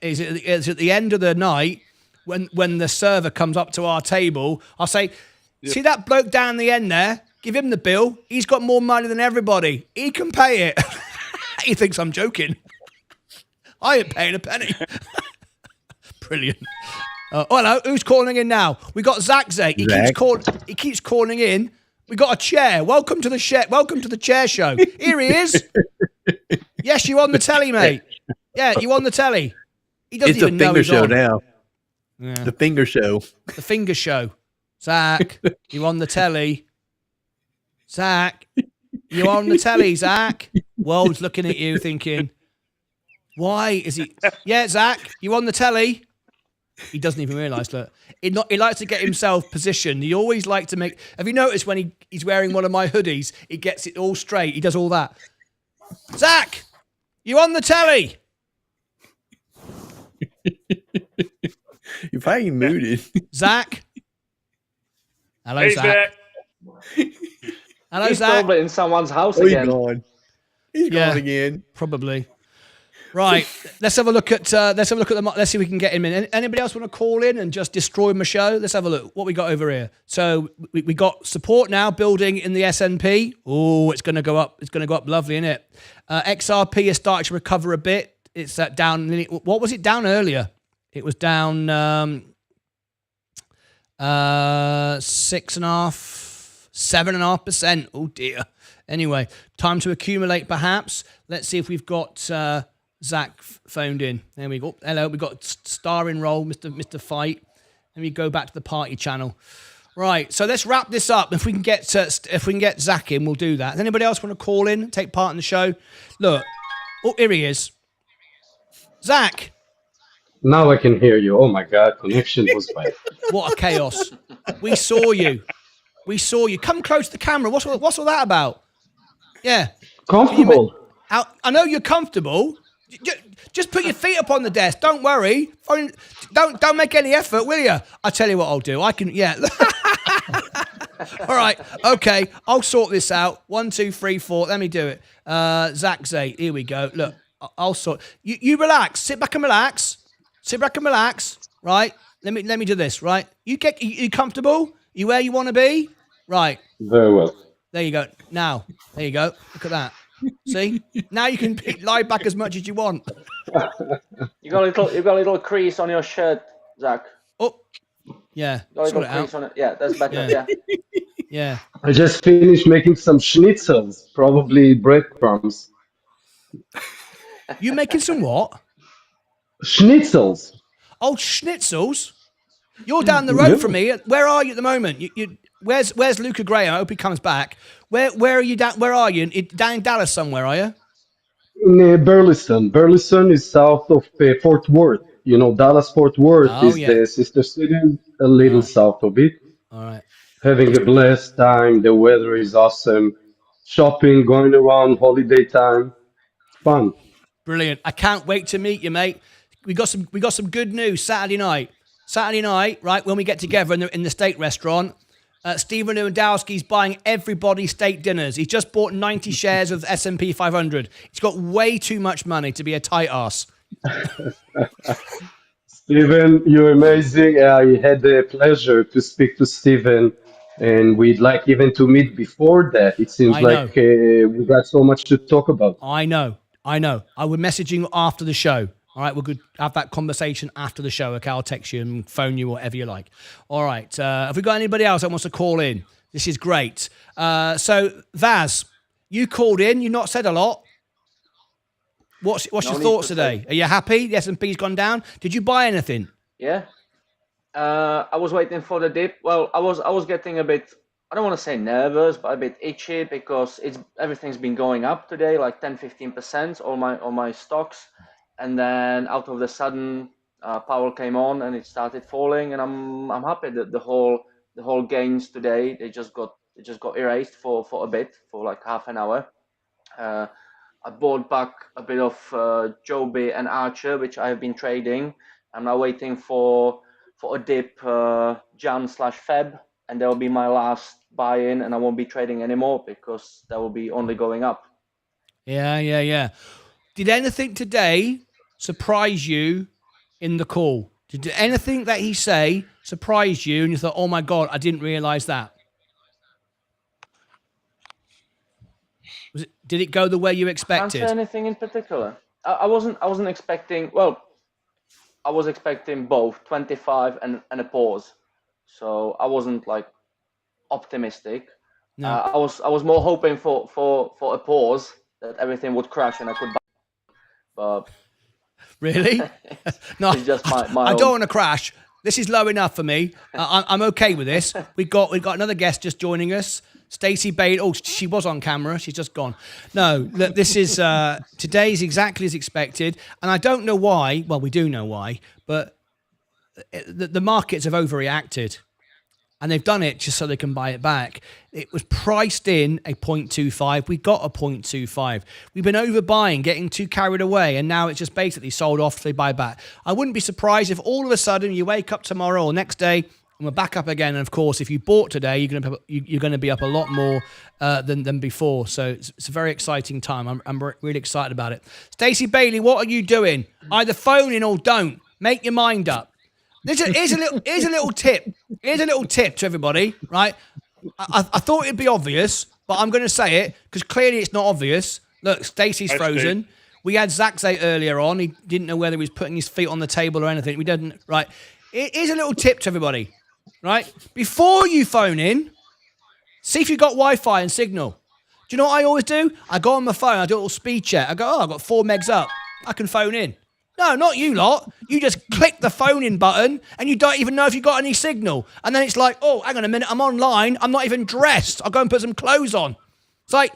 is at the end of the night, when the server comes up to our table, I'll say, see that bloke down the end there? Give him the bill. He's got more money than everybody. He can pay it. He thinks I'm joking. I ain't paying a penny. Brilliant. Oh, hello. Who's calling in now? We got Zach. He keeps calling in. We got a chair. Welcome to the chair show. Here he is. Yes, you on the telly, mate. Yeah, you on the telly. He doesn't even know he's on. It's a finger show now. Yeah. The finger show. The finger show. Zach, you on the telly? Zach, you on the telly, Zach? World's looking at you thinking, why is he? Yeah, Zach, you on the telly? He doesn't even realise. Look, he likes to get himself positioned. He always likes to make. Have you noticed when he's wearing one of my hoodies, he gets it all straight. He does all that. Zach, you on the telly? You're probably muted. Zach. Hello, Hey, Zach. Hello, He's Zach. probably in someone's house He's again. gone. He's gone again. Probably. Right. Let's have a look at let's see if we can get him in. Anybody else want to call in and just destroy my show? Let's have a look. What we got over here. So we got support now building in the S&P. Oh, it's going to go up. It's going to go up lovely, isn't it? XRP is starting to recover a bit. It's down. What was it down earlier? It was down 6.5%. 7.5%. Oh dear. Anyway, time to accumulate perhaps. Let's see if we've got Zach phoned in. There we go. Hello, we've got star in roll, Mr. Fight. Let me go back to the party channel. Right, so let's wrap this up. If we can get Zach in, we'll do that. Does anybody else want to call in, take part in the show? Look. Oh, here he is. Zach. Now I can hear you. Oh my God, connection was bad. What a chaos. We saw you. Come close to the camera. What's all that about? Yeah. Comfortable. I know you're comfortable. Just put your feet up on the desk. Don't worry. Don't make any effort, will you? I tell you what I'll do. I can. Yeah. All right. Okay. I'll sort this out. 1, 2, 3, 4. Let me do it. Zach Zay. Here we go. Look. I'll sort. You relax. Sit back and relax. Right. Let me do this. Right. You comfortable? You where you want to be? Right. Very well. There you go. Now, there you go. Look at that. See? Now you can lie back as much as you want. You got a little crease on your shirt, Zach. Oh, yeah. You got a little crease on it. Yeah, that's better. Yeah. Yeah. I just finished making some schnitzels, probably breadcrumbs. You making some what? Schnitzels. Oh, schnitzels. You're down the road from me. Where are you at the moment? Where's Luca Gray? I hope he comes back. Where are you down? Where are you? Down in Dallas somewhere, are you? In Burleson. Burleson is south of Fort Worth. You know, Dallas Fort Worth is the sister city, a little south of it. All right. Having a blessed time. The weather is awesome. Shopping, going around, holiday time. Fun. Brilliant. I can't wait to meet you, mate. We got some good news Saturday night. Right, when we get together in the steak restaurant, Stephen Lewandowski's buying everybody steak dinners. He's just bought 90 shares of S&P 500. He's got way too much money to be a tight ass. Stephen, you're amazing. I had the pleasure to speak to Stephen, and we'd like even to meet before that. It seems like we got so much to talk about. I know. I will message you after the show. All right, we're good. Have that conversation after the show. Okay, I'll text you and phone you, whatever you like. All right. Have we got anybody else that wants to call in? This is great. So, Vaz, you called in. You've not said a lot. What's your thoughts today? Are you happy? The S&P's gone down. Did you buy anything? Yeah. I was waiting for the dip. Well, I was getting a bit I don't want to say nervous, but a bit itchy because everything's been going up today, like 10-15%, all my stocks, and then out of the sudden, Powell came on and it started falling, and I'm happy that the whole gains today they just got erased for a bit, for like half an hour. I bought back a bit of Joby and Archer, which I have been trading. I'm now waiting for a dip Jan/Feb, and that will be my last buy-in, and I won't be trading anymore because that will be only going up. Yeah. Did anything today surprise you in the call? Did anything that he say surprise you and you thought, oh my God, I didn't realize that? Did it go the way you expected? Can't say anything in particular. I wasn't expecting, well, I was expecting both 25 and a pause. So I wasn't like optimistic. No. I was more hoping for a pause, that everything would crash and I could buy. But really? No, it's just my I own. don't want to crash. This is low enough for me. I'm okay with this. We've got another guest just joining us, Stacey Bailey. Oh, she was on camera. She's just gone. No, look, this is today's exactly as expected, and I don't know why. Well, we do know why, but the markets have overreacted. And they've done it just so they can buy it back. It was priced in a 0.25. We got a 0.25. We've been overbuying, getting too carried away, and now it's just basically sold off so they buy back. I wouldn't be surprised if all of a sudden you wake up tomorrow or next day and we're back up again. And of course, if you bought today, you're going to be up a lot more than before. So it's a very exciting time. I'm really excited about it. Stacey Bailey, what are you doing? Either phone in or don't. Make your mind up. Here's a little tip. Here's a little tip to everybody, right? I thought it'd be obvious, but I'm going to say it because clearly it's not obvious. Look, Stacey's frozen. We had Zachzay earlier on. He didn't know whether he was putting his feet on the table or anything. We didn't. Right. Here's a little tip to everybody, right? Before you phone in, see if you've got Wi-Fi and signal. Do you know what I always do? I go on my phone. I do a little speed check. I go, I've got 4 megs up. I can phone in. No, not you lot. You just click the phone in button and you don't even know if you got any signal. And then it's like, oh, hang on a minute, I'm online. I'm not even dressed. I'll go and put some clothes on. It's like,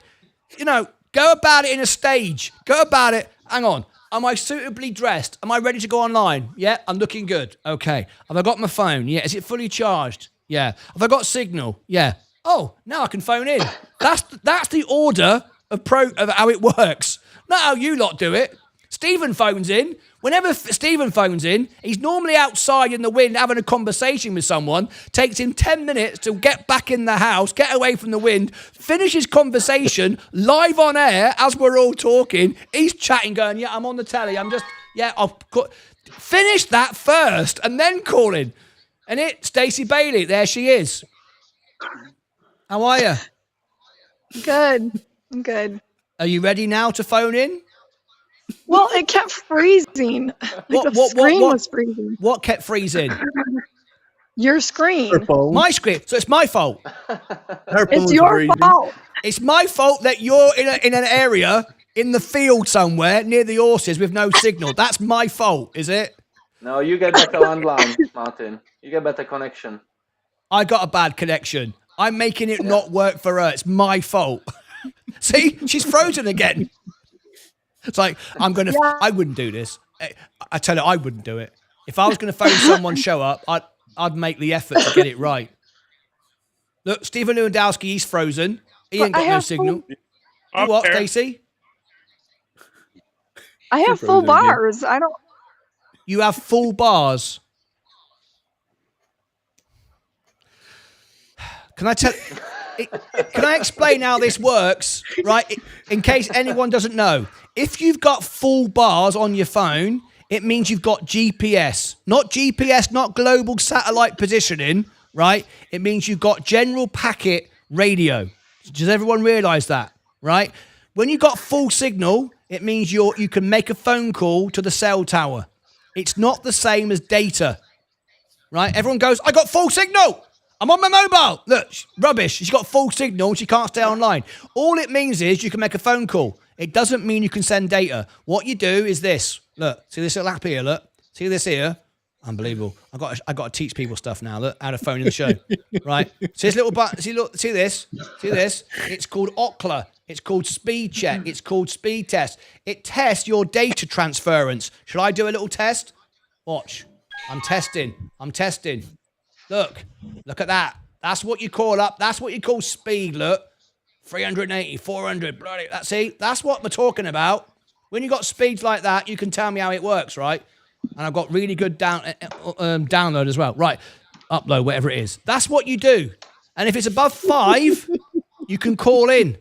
go about it in a stage. Go about it. Hang on. Am I suitably dressed? Am I ready to go online? Yeah, I'm looking good. Okay. Have I got my phone? Yeah. Is it fully charged? Yeah. Have I got signal? Yeah. Oh, now I can phone in. That's the order of how it works. Not how you lot do it. Stephen phones in. Whenever Stephen phones in, he's normally outside in the wind having a conversation with someone. Takes him 10 minutes to get back in the house, get away from the wind, finish his conversation live on air as we're all talking. He's chatting, going, yeah, I'm on the telly. Finish that first and then call in. And Stacey Bailey, there she is. How are you? Good. I'm good. Are you ready now to phone in? Well, it kept freezing. The screen was freezing. What kept freezing? Your screen. My screen. So it's my fault. It's your fault. It's my fault that you're in an area in the field somewhere near the horses with no signal. That's my fault, is it? No, you get better landline, Martyn. You get better connection. I got a bad connection. I'm making it not work for her. It's my fault. See, she's frozen again. It's like, I wouldn't do this. I tell you, I wouldn't do it. If I was going to phone someone show up, I'd make the effort to get it right. Look, Stephen Lewandowski, he's frozen. He ain't got no signal. You what, Stacey? I have full bars. You have full bars. Can I explain how this works, right? In case anyone doesn't know. If you've got full bars on your phone, it means you've got GPS. Not GPS, not global satellite positioning, right? It means you've got general packet radio. Does everyone realise that, right? When you've got full signal, it means you can make a phone call to the cell tower. It's not the same as data, right? Everyone goes, I got full signal. I'm on my mobile. Look, rubbish. She's got full signal. She can't stay online. All it means is you can make a phone call. It doesn't mean you can send data. What you do is this. Look, see this little app here, look. See this here? Unbelievable. I got to teach people stuff now. Look, how to phone in the show, right? See this little button. See this. It's called Ockler. It's called Speed Check. It's called Speed Test. It tests your data transference. Should I do a little test? Watch. I'm testing. Look at that. That's what you call speed. Look, 380, 400, bloody. That's what we're talking about. When you got speeds like that, you can tell me how it works, right? And I've got really good download as well. Right, upload, whatever it is. That's what you do. And if it's above 5, you can call in.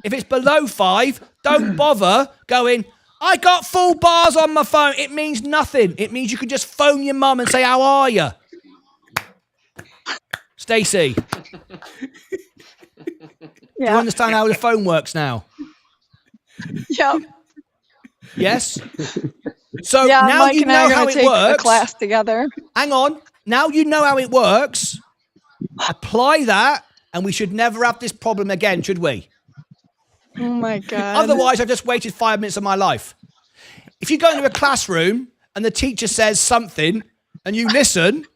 If it's below 5, don't bother going, I got full bars on my phone. It means nothing. It means you can just phone your mum and say, how are you? Stacey. Do you understand how the phone works now? Yep. Yes? So Yeah, now Mike you and I know are how going to it take works. a class together. Hang on. Now you know how it works. Apply that, and we should never have this problem again, should we? Oh my God. Otherwise, I've just wasted 5 minutes of my life. If you go into a classroom and the teacher says something and you listen,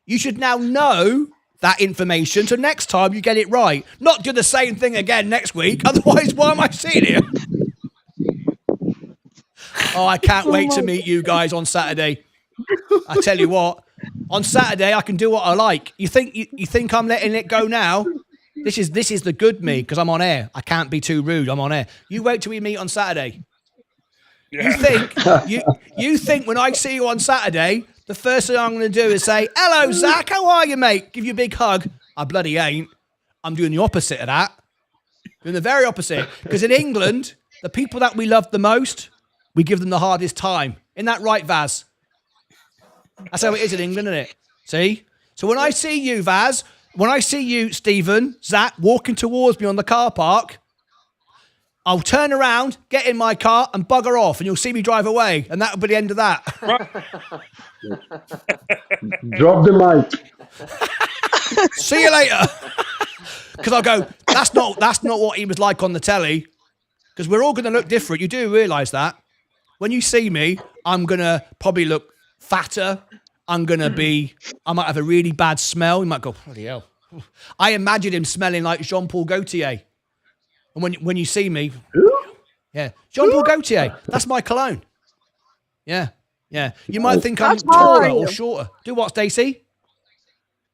you should now know that information so next time you get it right. Not do the same thing again next week. Otherwise, why am I sitting here? Oh, I can't wait to meet you guys on Saturday. I tell you what, on Saturday I can do what I like. You think I'm letting it go now? This is the good me because I'm on air. I can't be too rude. I'm on air. You wait till we meet on Saturday. Yeah. You think when I see you on Saturday, the first thing I'm going to do is say, hello, Zach, how are you, mate? Give you a big hug. I bloody ain't. I'm doing the opposite of that. Doing the very opposite. Because in England, the people that we love the most, we give them the hardest time. Isn't that right, Vaz? That's how it is in England, isn't it? See? So when I see you, Vaz, when I see you, Stephen, Zach, walking towards me on the car park, I'll turn around, get in my car, and bugger off, and you'll see me drive away, and that'll be the end of that. Drop the mic. See you later. Because I'll go, that's not what he was like on the telly. Because we're all going to look different. You do realise that. When you see me, I'm going to probably look fatter. I might have a really bad smell. You might go, bloody hell. I imagine him smelling like Jean-Paul Gaultier. And when you see me, yeah, Jean-Paul Gaultier, that's my cologne. Yeah. You might think I'm taller or shorter. Do what, Stacey?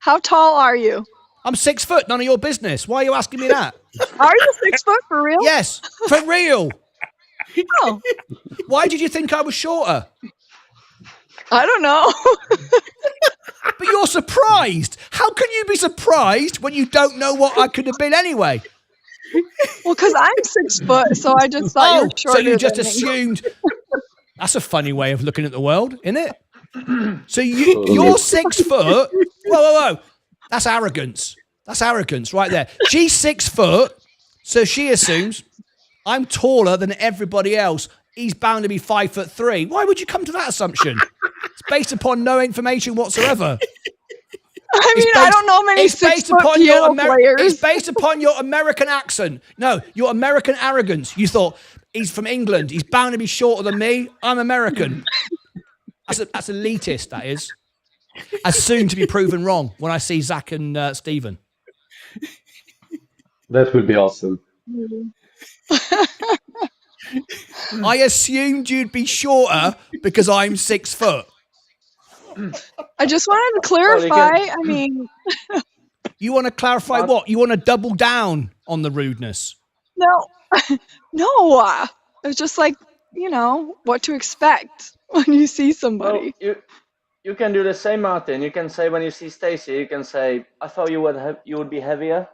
How tall are you? I'm 6 foot. None of your business. Why are you asking me that? Are you 6 foot for real? Yes, for real. Oh. Why did you think I was shorter? I don't know. But you're surprised. How can you be surprised when you don't know what I could have been anyway? Well, because I'm 6 foot, so I just thought you were shorter. So you just than me. assumed. That's a funny way of looking at the world, isn't it? So you're 6 foot. Whoa. That's arrogance. That's arrogance right there. She's 6 foot, so she assumes I'm taller than everybody else. He's bound to be 5'3". Why would you come to that assumption? It's based upon no information whatsoever. I don't know many 6 foot piano players. It's based upon your American accent. No, your American arrogance. You thought, he's from England. He's bound to be shorter than me. I'm American. That's elitist, that is. As soon to be proven wrong when I see Zach and Stephen. That would be awesome. I assumed you'd be shorter because I'm 6 foot. I just wanted to clarify. You want to clarify what? You want to double down on the rudeness? No. It's just like, what to expect when you see somebody. Well, you can do the same, Martyn. You can say when you see Stacey, you can say, I thought you would be heavier.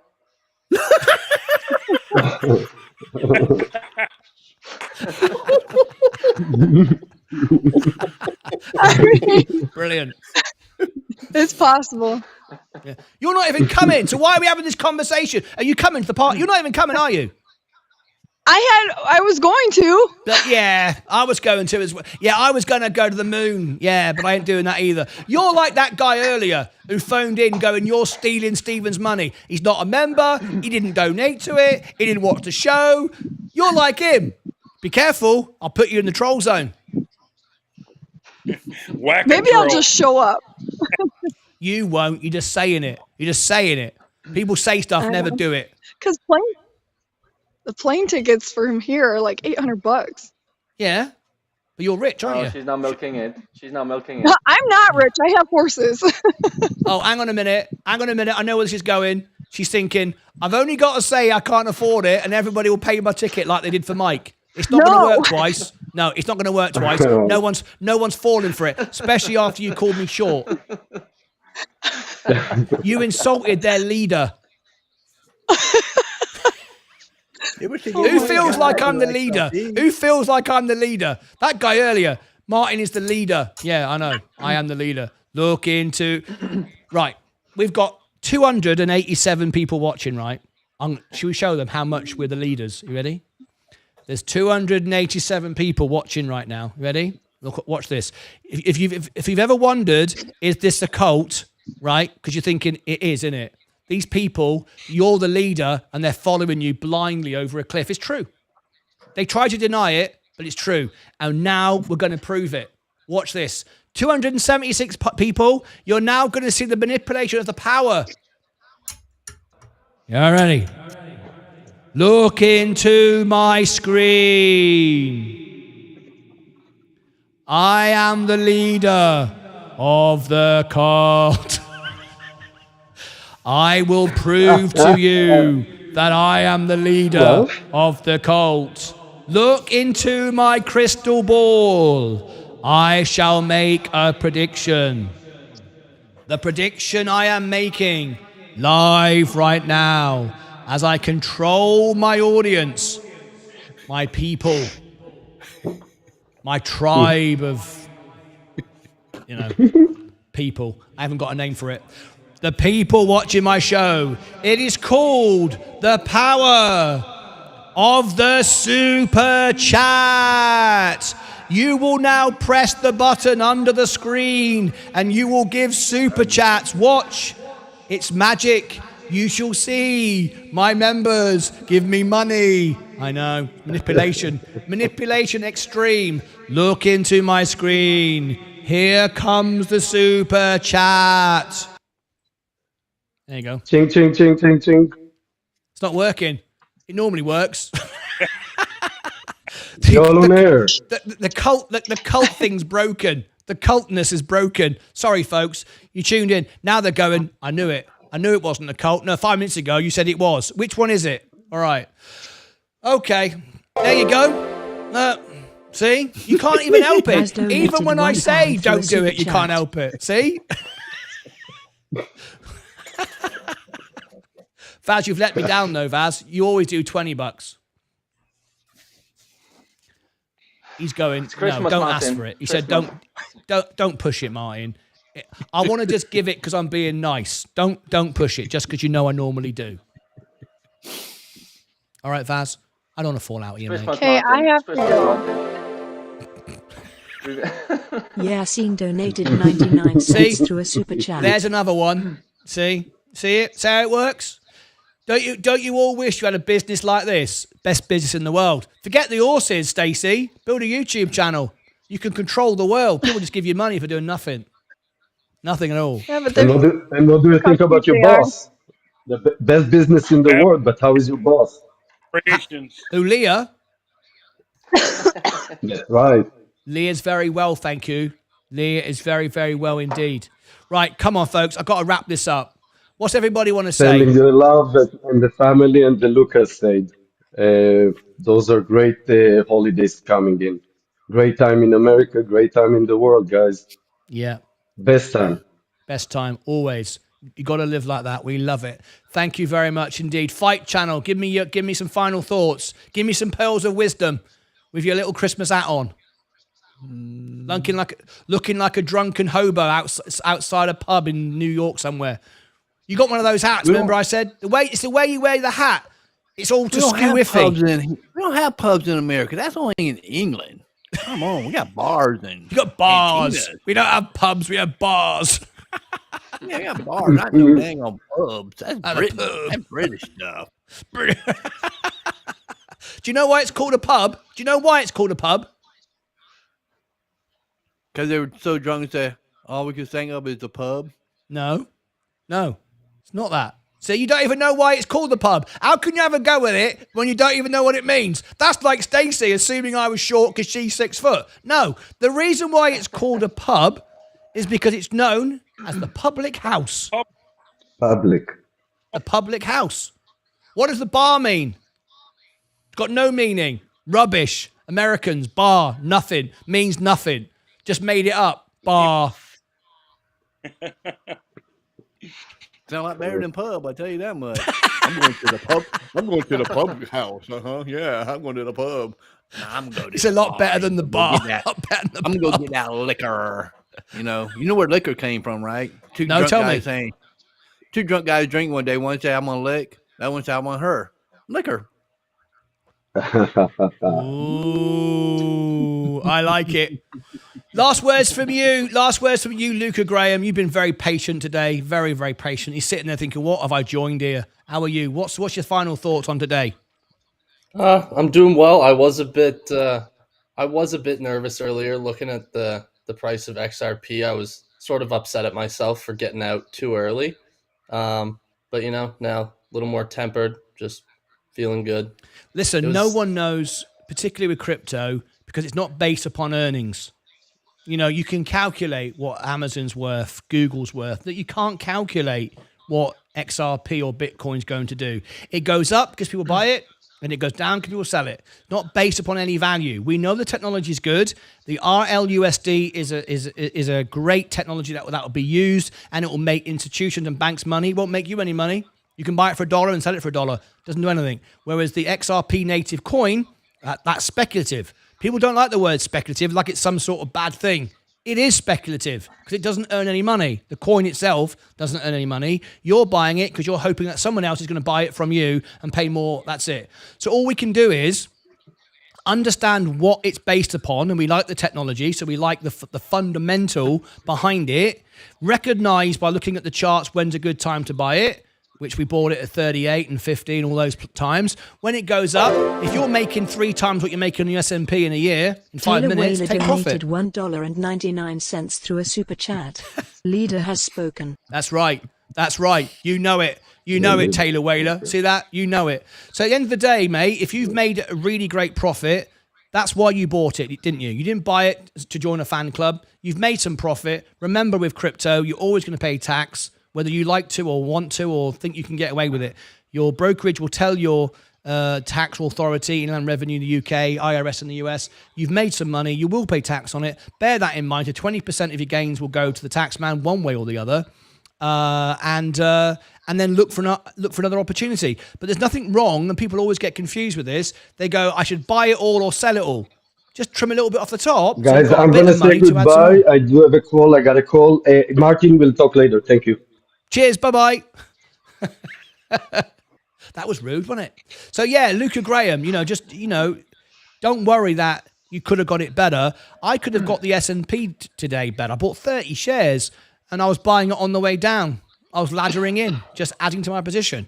Brilliant. It's possible. Yeah. You're not even coming. So why are we having this conversation? Are you coming to the party? You're not even coming, are you? I was going to. But yeah, I was going to as well. Yeah, I was going to go to the moon. Yeah, but I ain't doing that either. You're like that guy earlier who phoned in going, you're stealing Stephen's money. He's not a member. He didn't donate to it. He didn't watch the show. You're like him. Be careful. I'll put you in the troll zone. Whack Maybe I'll just show up. You won't. You're just saying it. You're just saying it. People say stuff, never do it. Because the plane tickets from here are like $800. Yeah, but you're rich, aren't you? She's not milking it. She's not milking it. No, I'm not rich. I have horses. Oh, hang on a minute. I know where this is going. She's thinking, I've only got to say I can't afford it, and everybody will pay my ticket like they did for Mike. It's not going to work twice. No, it's not going to work twice. No one's falling for it, especially after you called me short. You insulted their leader. Who feels like I'm the leader? Who feels like I'm the leader? That guy earlier. Martyn is the leader. Yeah, I know. I am the leader. Look into... Right. We've got 287 people watching, right? Should we show them how much we're the leaders? You ready? There's 287 people watching right now. You ready? Look, watch this. If you've ever wondered, is this a cult, right? Because you're thinking it is, isn't it? These people, you're the leader, and they're following you blindly over a cliff. It's true. They try to deny it, but it's true. And now we're going to prove it. Watch this. 276 people. You're now going to see the manipulation of the power. You ready? Look into my screen. I am the leader of the cult. I will prove to you that I am the leader of the cult. Look into my crystal ball. I shall make a prediction. The prediction I am making live right now as I control my audience, my people, my tribe of, people. I haven't got a name for it. The people watching my show. It is called the power of the super chat. You will now press the button under the screen and you will give super chats. Watch. It's magic. You shall see my members give me money. I know. Manipulation. Manipulation extreme. Look into my screen. Here comes the super chat. There you go. Ching, ching, ching, ching, ching. It's not working. It normally works. The cult thing's broken. The cultness is broken. Sorry, folks. You tuned in. Now they're going, I knew it. I knew it wasn't a cult. No, 5 minutes ago you said it was. Which one is it? All right. Okay. There you go. See? You can't even help it. Even when I say don't do it, you can't help it. See? Vaz, you've let me down though, Vaz. You always do $20. He's going, no, don't ask for it. He said, don't push it, Martyn. I want to just give it because I'm being nice. Don't push it just because you know I normally do. All right, Vaz. I don't want to fall out with you, mate. Okay, I have to. Yasin donated 99 cents through a super chat. There's another one. See it? See how it works? Don't you all wish you had a business like this? Best business in the world. Forget the horses, Stacey. Build a YouTube channel. You can control the world. People just give you money for doing nothing. Nothing at all. Yeah, but and what do you think about your boss? The best business in the world, but how is your boss? Who, Leah? That's right. Leah's very well, thank you. Leah is very, very well indeed. Right, come on, folks. I've got to wrap this up. What's everybody want to say? Sending the love and the family and the Lucas said. Those are great holidays coming in. Great time in America, great time in the world, guys. Yeah. Best time. Best time, always. You got to live like that. We love it. Thank you very much indeed. Fight Channel, give me some final thoughts. Give me some pearls of wisdom with your little Christmas hat on. Looking like a drunken hobo outside a pub in New York somewhere. You got one of those hats, remember I said? It's the way you wear the hat. It's all to skew iffy. We don't have pubs in America. That's only in England. Come on, we got bars and you got bars. Cantinas. We don't have pubs, we have bars. Yeah, we got bars, not no dang on pubs. That's British stuff. Do you know why it's called a pub? Do you know why it's called a pub? Because they were so drunk that all we could think of is the pub? No, it's not that. So you don't even know why it's called the pub. How can you have a go with it when you don't even know what it means? That's like Stacey assuming I was short because she's 6 foot. No, the reason why it's called a pub is because it's known as the public house. Public. The public house. What does the bar mean? It's got no meaning. Rubbish. Americans, bar, nothing. Means nothing. Just made it up. Bar. Sound like better than pub, I tell you that much. I'm going to the pub. I'm going to the pub house. Yeah, I'm going to the pub. Nah, I'm going to It's a lot better than the bar. I'm going to get that liquor. You know where liquor came from, right? Two drunk guys drink one day. One say, I'm going to lick. That one say, I want her. Liquor. Ooh, I like it. Last words from you, Luca Graham. You've been very patient today, very, very patient. You're sitting there thinking, what have I joined here? How are you? What's your final thoughts on today? I'm doing well. I was a bit nervous earlier looking at the price of XRP. I was sort of upset at myself for getting out too early. But now a little more tempered, just feeling good. Listen, no one knows, particularly with crypto, because it's not based upon earnings. You can calculate what Amazon's worth, Google's worth, that you can't calculate what XRP or Bitcoin's going to do. It goes up because people buy it, and it goes down because people sell it. Not based upon any value. We know the technology is good. The RLUSD is a great technology that will be used, and it will make institutions and banks money. It won't make you any money. You can buy it for $1 and sell it for $1. Doesn't do anything. Whereas the XRP native coin, that's speculative. People don't like the word speculative, like it's some sort of bad thing. It is speculative because it doesn't earn any money. The coin itself doesn't earn any money. You're buying it because you're hoping that someone else is going to buy it from you and pay more. That's it. So all we can do is understand what it's based upon, and we like the technology, so we like the fundamental behind it. Recognize by looking at the charts when's a good time to buy it, which we bought it at 38 and 15, all those times. When it goes up, if you're making 3 times what you're making on the S&P in a year, in 5 minutes, Taylor take profit. donated $1.99 through a super chat. Leader has spoken. That's right. You know it. You know it, Taylor Whaler. See that? You know it. So at the end of the day, mate, if you've made a really great profit, that's why you bought it, didn't you? You didn't buy it to join a fan club. You've made some profit. Remember, with crypto, you're always going to pay tax, whether you like to or want to or think you can get away with it. Your brokerage will tell your tax authority, Inland Revenue in the UK, IRS in the US, you've made some money, you will pay tax on it. Bear that in mind. 20% of your gains will go to the tax man one way or the other. And then look for another opportunity. But there's nothing wrong, and people always get confused with this. They go, I should buy it all or sell it all. Just trim a little bit off the top. Guys, so I'm going to say goodbye. I do have a call. I got a call. Martyn will talk later. Thank you. Cheers. Bye-bye. That was rude, wasn't it? So, yeah, Luca Graham, don't worry that you could have got it better. I could have got the S&P today better. I bought 30 shares, and I was buying it on the way down. I was laddering in, just adding to my position.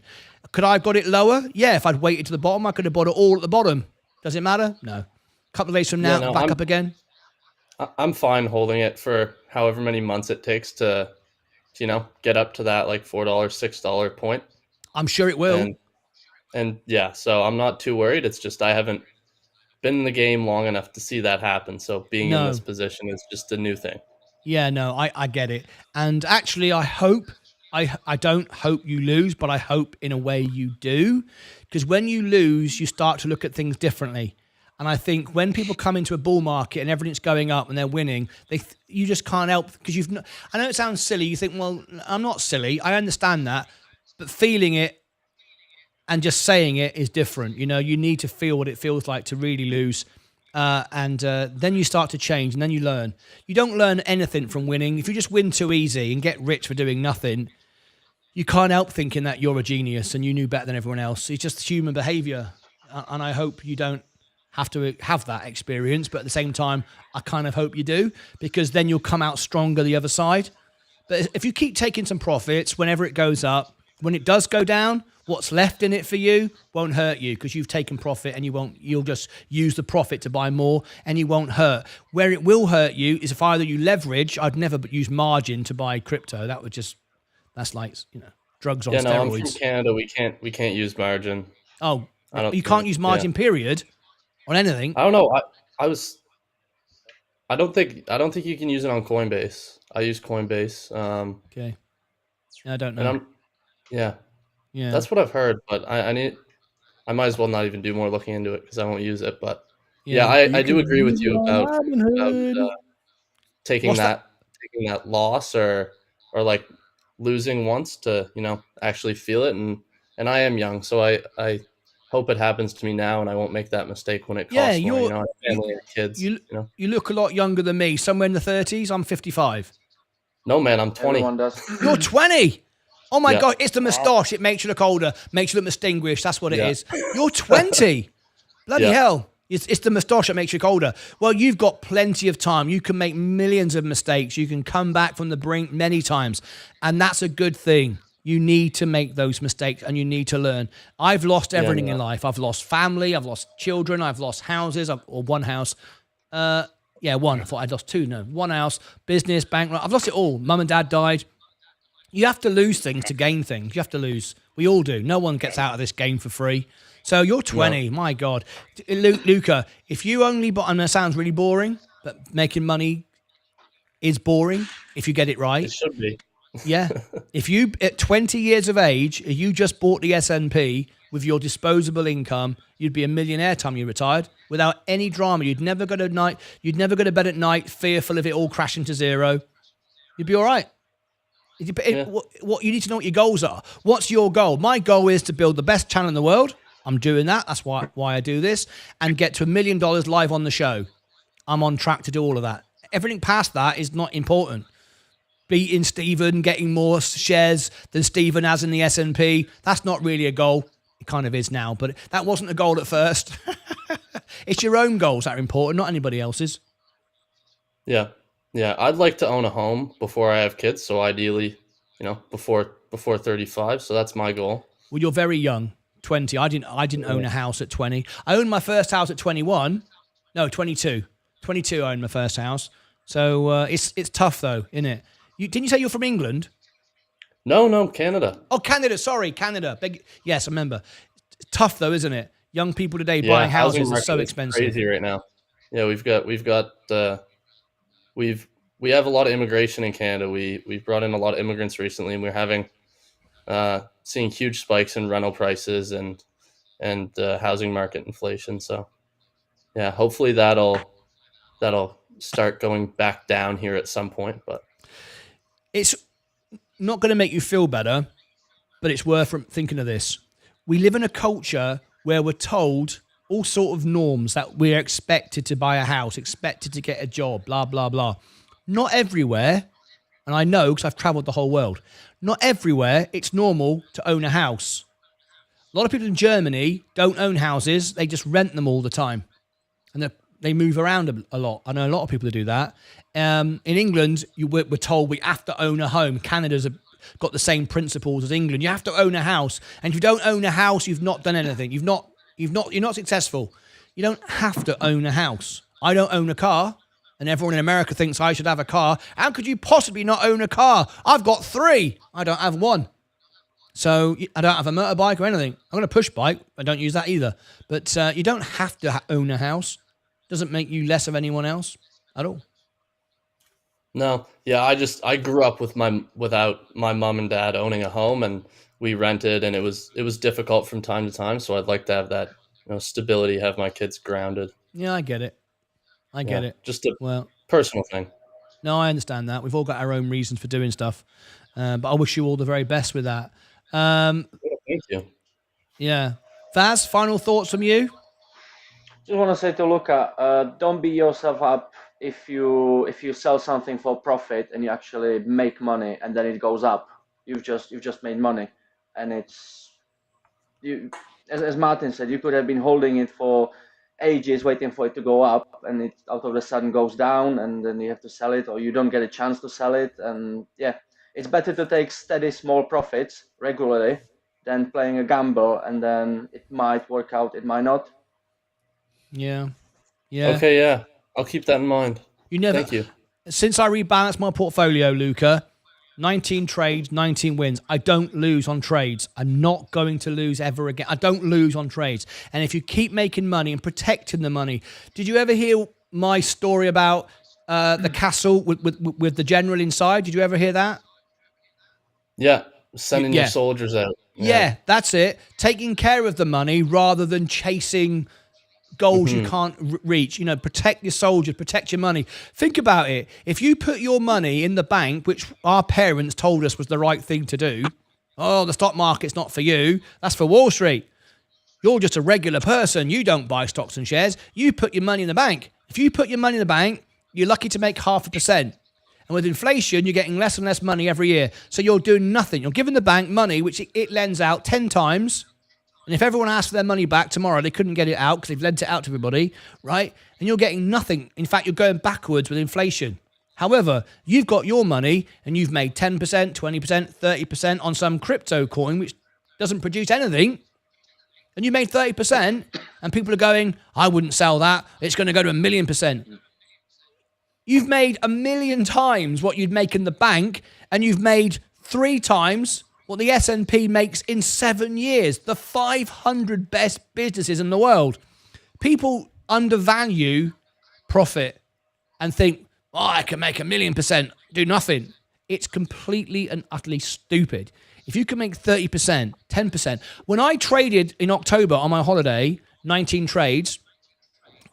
Could I have got it lower? Yeah, if I'd waited to the bottom, I could have bought it all at the bottom. Does it matter? No. A couple of days from now, back up again. I'm fine holding it for however many months it takes to get up to that like $4, $6 point. I'm sure it will. And yeah, so I'm not too worried. It's just I haven't been in the game long enough to see that happen. So being in this position is just a new thing. Yeah, no, I get it. And actually, I don't hope you lose, but I hope in a way you do. Because when you lose, you start to look at things differently. And I think when people come into a bull market and everything's going up and they're winning, you just can't help because I know it sounds silly. You think, well, I'm not silly. I understand that. But feeling it and just saying it is different. You need to feel what it feels like to really lose. And then you start to change and then you learn. You don't learn anything from winning. If you just win too easy and get rich for doing nothing, you can't help thinking that you're a genius and you knew better than everyone else. It's just human behavior. And I hope you don't have to have that experience. But at the same time, I kind of hope you do, because then you'll come out stronger the other side. But if you keep taking some profits whenever it goes up, when it does go down, What's left in it for you won't hurt you because you've taken profit and you'll just use the profit to buy more and you won't hurt. Where it will hurt you is if either you leverage. I'd never use margin to buy crypto. That's like, drugs on steroids. No, I'm from Canada. We can't use margin. Oh, you can't use margin, period, on anything. I don't know. I don't think you can use it on Coinbase. I use Coinbase. Okay. I don't know. Yeah. That's what I've heard, but I might as well not even do more looking into it because I won't use it. But I do agree with you about taking that loss or like losing once to actually feel it, and I am young, so I hope it happens to me now and I won't make that mistake when it costs more. I have family and kids. You look a lot younger than me, somewhere in the 30s. I'm 55. No, man, I'm 20. Everyone does. You're 20. Oh my God, it's the moustache. It makes you look older, makes you look distinguished. That's what it is. You're 20. Bloody hell. It's the moustache that makes you look older. Well, you've got plenty of time. You can make millions of mistakes. You can come back from the brink many times. And that's a good thing. You need to make those mistakes and you need to learn. I've lost everything in life. I've lost family. I've lost children. I've lost houses or one house. One. I thought I'd lost two. No, one house, business, bankrupt. I've lost it all. Mum and dad died. You have to lose things to gain things. You have to lose. We all do. No one gets out of this game for free. So you're 20. No. My God. Luca, if you only bought, and that sounds really boring, but making money is boring if you get it right. It should be. Yeah. If you, at 20 years of age, you just bought the S&P with your disposable income, you'd be a millionaire time you retired without any drama. You'd never go to bed at night fearful of it all crashing to zero. You'd be all right. What you need to know what your goals are. What's your goal? My goal is to build the best channel in the world. I'm doing that. That's why I do this, and get to $1 million live on the show. I'm on track to do all of that. Everything past that is not important. Beating Stephen, getting more shares than Stephen has in the S&P. That's not really a goal. It kind of is now, but that wasn't a goal at first. It's your own goals that are important, not anybody else's. Yeah. I'd like to own a home before I have kids. So ideally, before 35. So that's my goal. Well, you're very young, 20. I didn't own a house at 20. I owned my first house at 21. No, 22. 22 I owned my first house. So it's tough though, isn't it? Didn't you say you're from England? No, Canada. Oh, Canada. Sorry, Canada. Yes, I remember. It's tough though, isn't it? Young people today buying houses are so expensive. Crazy right now. Yeah, we have a lot of immigration in Canada. We've brought in a lot of immigrants recently, and we're seeing huge spikes in rental prices and housing market inflation. So, yeah, hopefully that'll start going back down here at some point, but. It's not going to make you feel better, but it's worth thinking of this. We live in a culture where we're told all sort of norms that we're expected to buy a house, expected to get a job, blah, blah, blah. Not everywhere, and I know because I've traveled the whole world, not everywhere it's normal to own a house. A lot of people in Germany don't own houses. They just rent them all the time. And they move around a lot. I know a lot of people who do that. In England, we're told we have to own a home. Canada's got the same principles as England. You have to own a house, and if you don't own a house, you've not done anything. You're not successful. You don't have to own a house. I don't own a car, and everyone in America thinks I should have a car. How could you possibly not own a car? I've got 3. I don't have 1. So I don't have a motorbike or anything. I've got a push bike. I don't use that either. But you don't have to own a house. Doesn't make you less of anyone else at all. No, yeah, I grew up without my mom and dad owning a home, and we rented, and it was difficult from time to time. So I'd like to have that stability, have my kids grounded. Yeah, I get it. I get it. Just a personal thing. No, I understand that. We've all got our own reasons for doing stuff, but I wish you all the very best with that. Thank you. Yeah, Vaz, final thoughts from you? Just want to say to Luca, don't beat yourself up if you sell something for profit and you actually make money and then it goes up. You've just made money, and as Martyn said, you could have been holding it for ages waiting for it to go up, and it out of a sudden goes down, and then you have to sell it, or you don't get a chance to sell it. And it's better to take steady small profits regularly than playing a gamble, and then it might work out, it might not. Yeah. Okay, yeah. I'll keep that in mind. Thank you. Since I rebalanced my portfolio, Luca, 19 trades, 19 wins. I don't lose on trades. I'm not going to lose ever again. I don't lose on trades. And if you keep making money and protecting the money, did you ever hear my story about the castle with the general inside? Did you ever hear that? Yeah, sending your soldiers out. Yeah, that's it. Taking care of the money rather than chasing goals you can't reach. You know, protect your soldiers, protect your money. Think about it. If you put your money in the bank, which our parents told us was the right thing to do, oh, the stock market's not for you. That's for Wall Street. You're just a regular person. You don't buy stocks and shares. You put your money in the bank. If you put your money in the bank, you're lucky to make 0.5%. And with inflation, you're getting less and less money every year. So you're doing nothing. You're giving the bank money, which it lends out 10 times. And if everyone asked for their money back tomorrow, they couldn't get it out because they've lent it out to everybody, right? And you're getting nothing. In fact, you're going backwards with inflation. However, you've got your money and you've made 10%, 20%, 30% on some crypto coin, which doesn't produce anything. And you made 30%, and people are going, I wouldn't sell that. It's going to go to 1,000,000%. You've made 1,000,000 times what you'd make in the bank, and you've made 3 times what the S&P makes in 7 years. The 500 best businesses in the world. People undervalue profit and think, oh, I can make 1,000,000%, do nothing. It's completely and utterly stupid. If you can make 30%, 10%. When I traded in October on my holiday, 19 trades,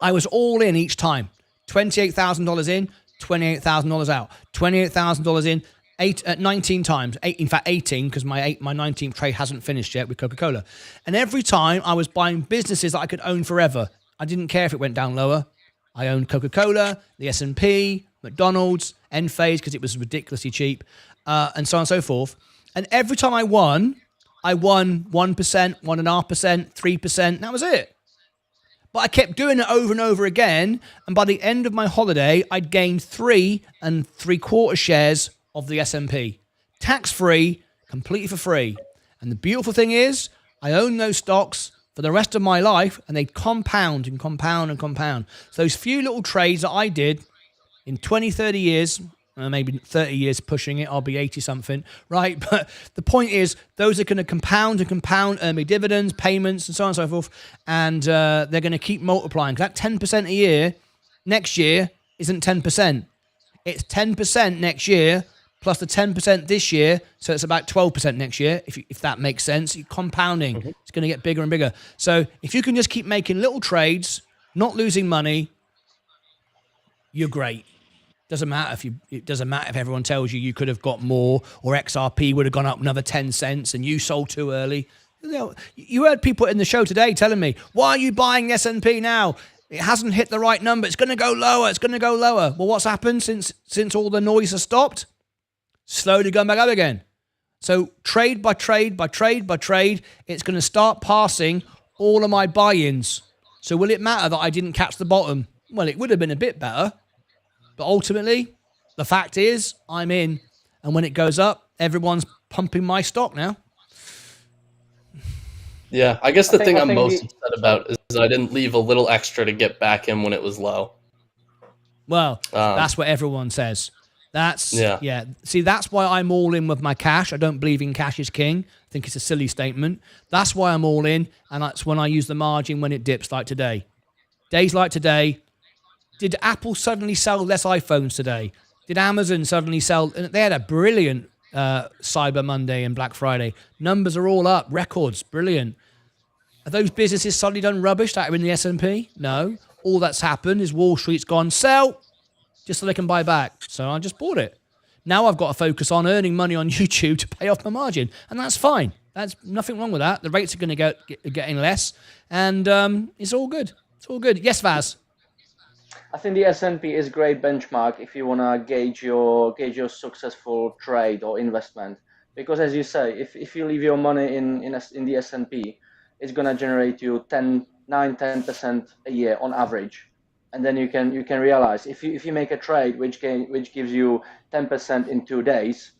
I was all in each time. $28,000 in, $28,000 out. $28,000 in, 19 times. In fact, 18, because my 19th trade hasn't finished yet with Coca-Cola. And every time I was buying businesses that I could own forever. I didn't care if it went down lower. I owned Coca-Cola, the S&P, McDonald's, Enphase, because it was ridiculously cheap, and so on and so forth. And every time I won 1%, 1.5%, 3%. That was it. But I kept doing it over and over again. And by the end of my holiday, I'd gained 3 3/4 shares of the S&P. Tax-free, completely for free. And the beautiful thing is, I own those stocks for the rest of my life, and they compound and compound and compound. So those few little trades that I did in 20, 30 years, maybe 30 years pushing it, I'll be 80-something, right? But the point is, those are going to compound and compound, earn me dividends, payments, and so on and so forth, and they're going to keep multiplying. That 10% a year next year isn't 10%. It's 10% next year plus the 10% this year, so it's about 12% next year, if that makes sense. You're compounding. It's going to get bigger and bigger. So if you can just keep making little trades, not losing money, you're great. It doesn't matter if everyone tells you could have got more, or XRP would have gone up another 10 cents and you sold too early. You heard people in the show today telling me, why are you buying the S&P now? It hasn't hit the right number. It's going to go lower. It's going to go lower. Well, what's happened since all the noise has stopped? Slowly going back up again. So trade by trade by trade by trade, it's going to start passing all of my buy-ins. So will it matter that I didn't catch the bottom? Well, it would have been a bit better. But ultimately, the fact is, I'm in. And when it goes up, everyone's pumping my stock now. Yeah, I guess the thing I'm most upset about is I didn't leave a little extra to get back in when it was low. Well, that's what everyone says. Yeah. See, that's why I'm all in with my cash. I don't believe in cash is king. I think it's a silly statement. That's why I'm all in, and that's when I use the margin when it dips, like today. Days like today. Did Apple suddenly sell less iPhones today? Did Amazon suddenly sell? They had a brilliant Cyber Monday and Black Friday. Numbers are all up, records, brilliant. Are those businesses suddenly done rubbish that are in the S&P? No. All that's happened is Wall Street's gone, sell, just so they can buy back. So I just bought it. Now I've got to focus on earning money on YouTube to pay off my margin, and that's fine. That's nothing wrong with that. The rates are going to getting less, and it's all good. It's all good. Yes, Vaz? I think the S&P is a great benchmark if you want to gauge your successful trade or investment. Because as you say, if you leave your money in the S&P, it's going to generate you 9-10% a year on average. And then you can realize if you make a trade which gives you 10% in 2 days,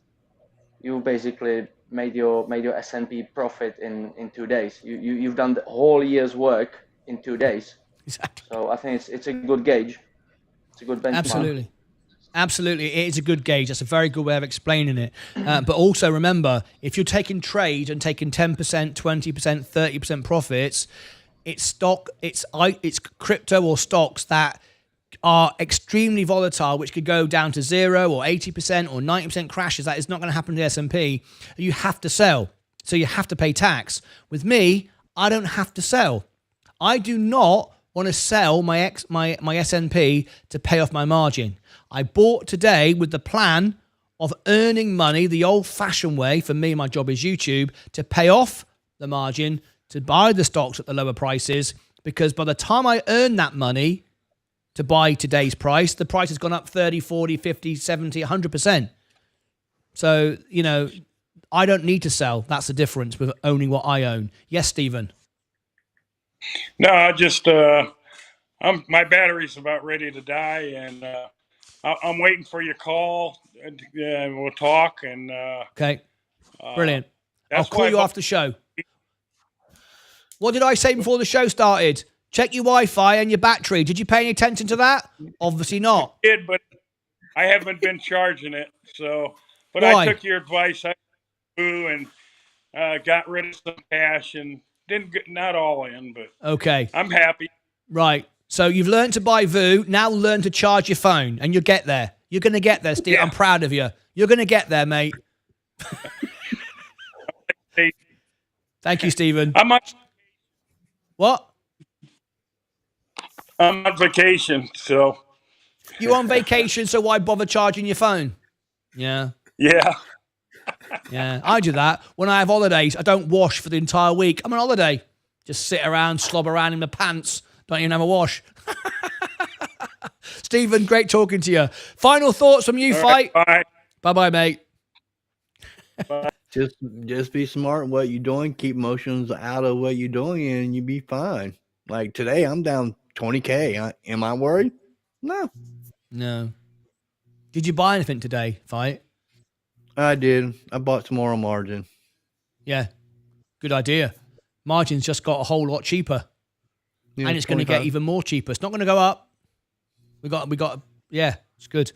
you basically made your S&P profit in 2 days. You've done the whole year's work in 2 days. Exactly. So I think it's a good gauge. It's a good benchmark. Absolutely, it is a good gauge. That's a very good way of explaining it. But also remember, if you're taking trade and taking 10%, 20%, 30% profits, it's crypto or stocks that are extremely volatile, which could go down to 0 or 80% or 90% crashes. That is not going to happen to the S&P. You have to sell, so you have to pay tax. With me, I don't have to sell. I do not want to sell my S&P to pay off my margin. I bought today with the plan of earning money the old-fashioned way. For me, my job is YouTube, to pay off the margin, to buy the stocks at the lower prices, because by the time I earn that money to buy today's price, the price has gone up 30, 40, 50, 70, 100%. So, I don't need to sell. That's the difference with owning what I own. Yes, Stephen? No, I just, my battery's about ready to die, and I'm waiting for your call, and we'll talk. And okay, brilliant. I'll call you after the show. What did I say before the show started? Check your Wi-Fi and your battery. Did you pay any attention to that? Obviously not. I did, but I haven't been charging it. So, but Why? I took your advice. I and got rid of some cash and didn't get not all in, but okay, I'm happy. Right. So you've learned to buy VU. Now learn to charge your phone, and you'll get there. You're going to get there, Steve. Yeah. I'm proud of you. You're going to get there, mate. Thank you, Stephen. What? I'm on vacation, so. You on vacation, so why bother charging your phone? Yeah. Yeah. Yeah, I do that. When I have holidays, I don't wash for the entire week. I'm on holiday. Just sit around, slob around in my pants. Don't even have a wash. Stephen, great talking to you. Final thoughts from you, Fight? Bye. Bye-bye, mate. Bye. Just be smart in what you're doing. Keep emotions out of what you're doing, and you be fine. Like today, I'm down 20K. Am I worried? No. Did you buy anything today, Fight? I did. I bought some more on margin. Yeah. Good idea. Margin's just got a whole lot cheaper. Yeah, and it's going to get even more cheaper. It's not going to go up. We got. Yeah, it's good.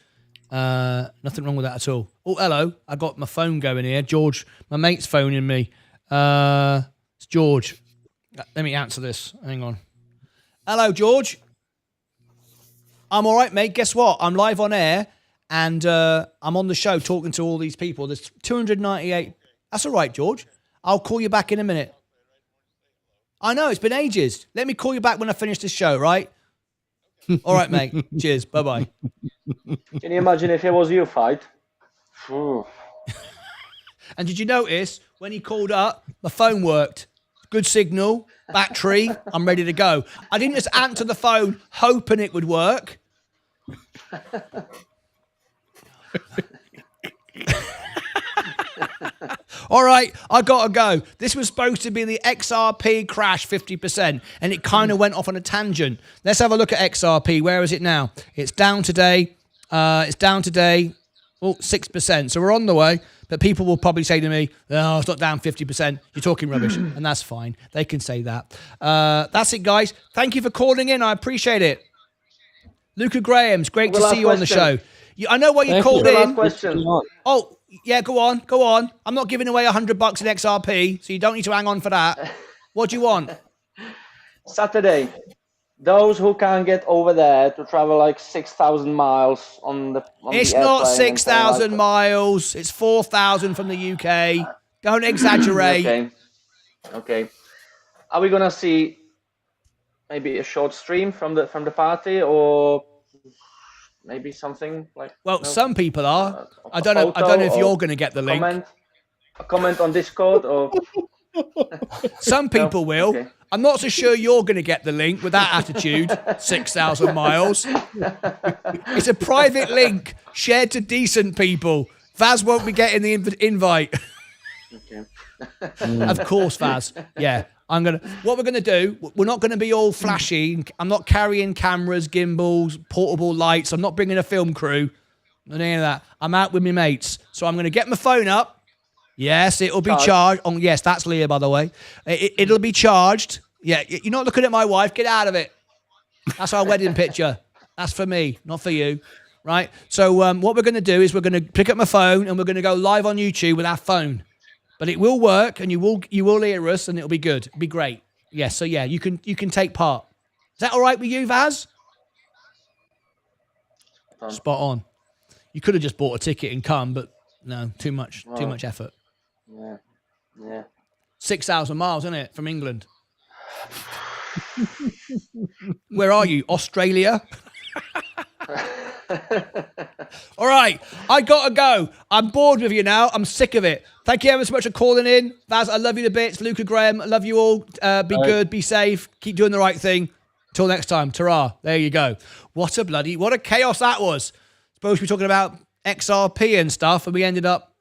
Nothing wrong with that at all. Oh, hello. I got my phone going here. George, my mate's phoning me. It's George. Let me answer this. Hang on. Hello, George. I'm all right, mate. Guess what? I'm live on air, and I'm on the show talking to all these people. There's 298. That's all right, George. I'll call you back in a minute. I know, it's been ages. Let me call you back when I finish this show, right? All right, mate. Cheers. Bye-bye. Can you imagine if it was you, Fight? And did you notice when he called up, my phone worked? Good signal, battery, I'm ready to go. I didn't just answer the phone hoping it would work. All right, I got to go. This was supposed to be the XRP crash 50%, and it kind of went off on a tangent. Let's have a look at XRP. Where is it now? It's down today. Oh, 6%. So we're on the way, but people will probably say to me, oh, it's not down 50%. You're talking rubbish, and that's fine. They can say that. That's it, guys. Thank you for calling in. I appreciate it. Luca Graham's great to see you on the show. I know why you called in. Oh, yeah, go on. I'm not giving away $100 in XRP, so you don't need to hang on for that. What do you want? Saturday. Those who can't get over there to travel like 6,000 miles on the It's not 6,000 miles. It's 4,000 from the UK. Don't exaggerate. Okay. Are we gonna see maybe a short stream from the party, or maybe something like? Well, some people are. I don't know if you're going to get the link. A comment on Discord, or some people will. Okay. I'm not so sure you're going to get the link with that attitude. 6,000 miles. It's a private link shared to decent people. Vaz won't be getting the invite. Okay. Of course, Vaz. Yeah. What we're going to do, we're not going to be all flashy. I'm not carrying cameras, gimbals, portable lights. I'm not bringing a film crew. None of that. I'm out with my mates. So I'm going to get my phone up. Yes, it'll be charged. Oh, yes, that's Leah, by the way. It'll be charged. Yeah, you're not looking at my wife. Get out of it. That's our wedding picture. That's for me, not for you. Right? So what we're going to do is we're going to pick up my phone and we're going to go live on YouTube with our phone. But it will work and you will hear us and it'll be good. It'll be great. Yes, so yeah, you can take part. Is that all right with you, Vaz? Spot on. You could have just bought a ticket and come, but no, too much effort. Yeah. 6,000 miles, isn't it, from England? Where are you? Australia? All right, I gotta go. I'm bored with you now. I'm sick of it. Thank you ever so much for calling in. Vaz, I love you to bits. Luca, Graham, I love you all. Be good, be safe, keep doing the right thing. Till next time, ta-ra. There you go. What a chaos that was. Supposed to be talking about XRP and stuff, and we ended up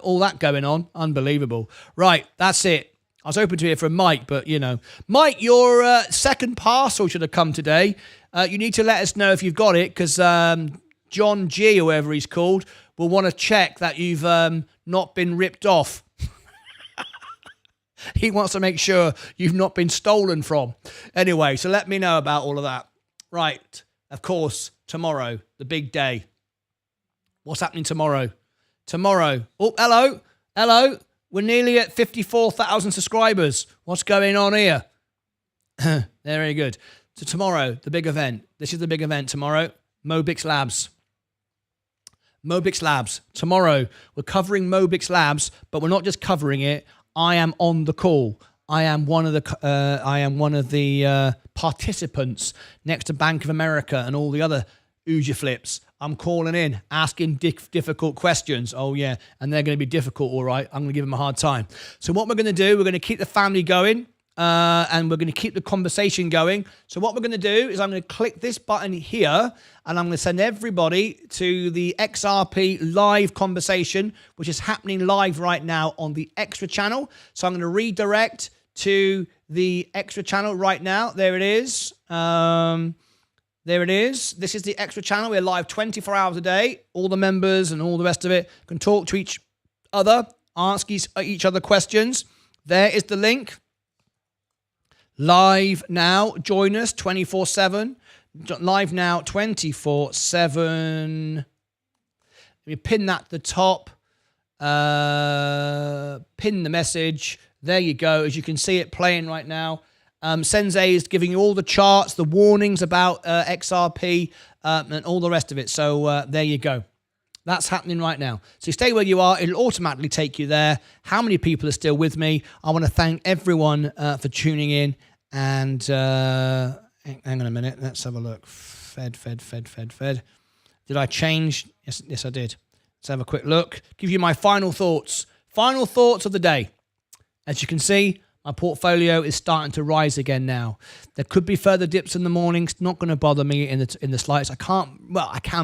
all that going on. Unbelievable. Right, that's it. I was hoping to hear from Mike, but Mike, your second parcel should have come today. You need to let us know if you've got it, because John G, or whoever he's called, will want to check that you've not been ripped off. He wants to make sure you've not been stolen from. Anyway, so let me know about all of that. Right, of course, tomorrow, the big day. What's happening tomorrow? Oh, hello. We're nearly at 54,000 subscribers. What's going on here? Very good. So tomorrow, the big event. This is the big event tomorrow. Mobix Labs. Tomorrow, we're covering Mobix Labs, but we're not just covering it. I am on the call. I am one of the participants next to Bank of America and all the other Ooja flips. I'm calling in, asking difficult questions. Oh, yeah, and they're going to be difficult, all right. I'm going to give them a hard time. So what we're going to do, we're going to keep the family going, and we're going to keep the conversation going. So what we're going to do is I'm going to click this button here, and I'm going to send everybody to the XRP live conversation, which is happening live right now on the Extra channel. So I'm going to redirect to the Extra channel right now. There it is. There it is. This is the Extra channel. We're live 24 hours a day. All the members and all the rest of it can talk to each other, ask each other questions. There is the link. Live now. Join us 24/7. Live now 24/7. Let me pin that to the top. Pin the message. There you go. As you can see it playing right now. Sensei is giving you all the charts, the warnings about XRP, and all the rest of it. So there you go. That's happening right now. So you stay where you are. It'll automatically take you there. How many people are still with me? I want to thank everyone for tuning in. And hang on a minute. Let's have a look. Fed. Did I change? Yes, I did. Let's have a quick look. Give you my final thoughts. Final thoughts of the day. As you can see, my portfolio is starting to rise again now. There could be further dips in the morning. It's not going to bother me in the slightest. I can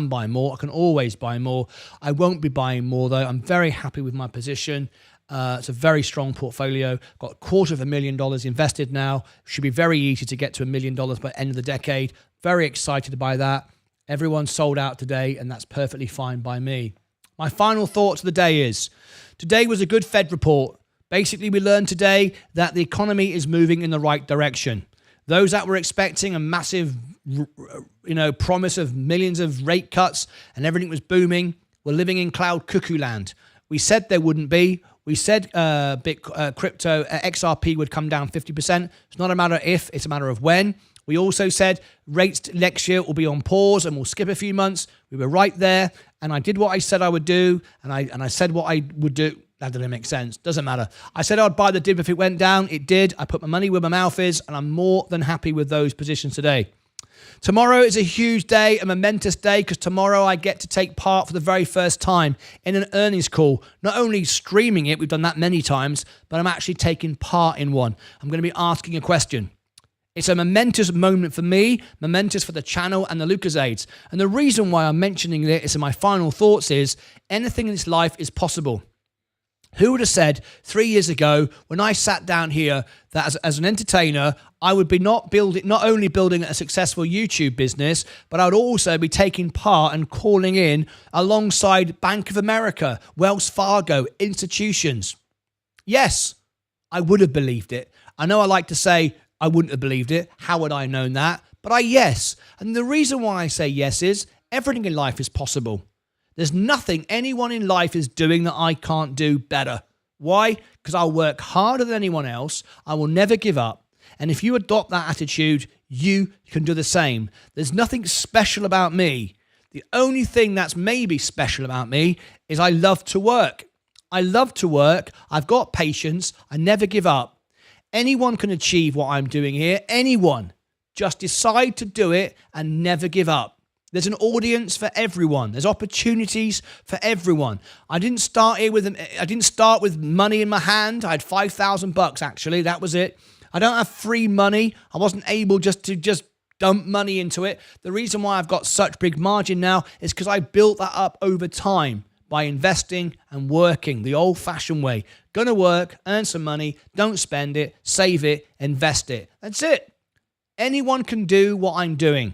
buy more. I can always buy more. I won't be buying more, though. I'm very happy with my position. It's a very strong portfolio. Got $250,000 invested now. Should be very easy to get to $1 million by the end of the decade. Very excited by that. Everyone's sold out today, and that's perfectly fine by me. My final thoughts of the day is, today was a good Fed report. Basically, we learned today that the economy is moving in the right direction. Those that were expecting a massive, promise of millions of rate cuts and everything was booming, were living in cloud cuckoo land. We said there wouldn't be. We said crypto XRP would come down 50%. It's not a matter of if, it's a matter of when. We also said rates next year will be on pause and we'll skip a few months. We were right there, and I did what I said I would do, and I said what I would do. That didn't make sense. Doesn't matter. I said I'd buy the dip if it went down. It did. I put my money where my mouth is, and I'm more than happy with those positions today. Tomorrow is a huge day, a momentous day, because tomorrow I get to take part for the very first time in an earnings call. Not only streaming it, we've done that many times, but I'm actually taking part in one. I'm going to be asking a question. It's a momentous moment for me, momentous for the channel and the Lucasades. And the reason why I'm mentioning this in my final thoughts is anything in this life is possible. Who would have said 3 years ago when I sat down here that as an entertainer, I would be not only building a successful YouTube business, but I would also be taking part and calling in alongside Bank of America, Wells Fargo, institutions. Yes, I would have believed it. I know I like to say I wouldn't have believed it. How would I have known that? But yes. And the reason why I say yes is everything in life is possible. There's nothing anyone in life is doing that I can't do better. Why? Because I'll work harder than anyone else. I will never give up. And if you adopt that attitude, you can do the same. There's nothing special about me. The only thing that's maybe special about me is I love to work. I love to work. I've got patience. I never give up. Anyone can achieve what I'm doing here. Anyone. Just decide to do it and never give up. There's an audience for everyone. There's opportunities for everyone. I didn't start with money in my hand. I had $5,000 actually. That was it. I don't have free money. I wasn't able to dump money into it. The reason why I've got such big margin now is because I built that up over time by investing and working the old-fashioned way. Gonna work, earn some money, don't spend it, save it, invest it. That's it. Anyone can do what I'm doing.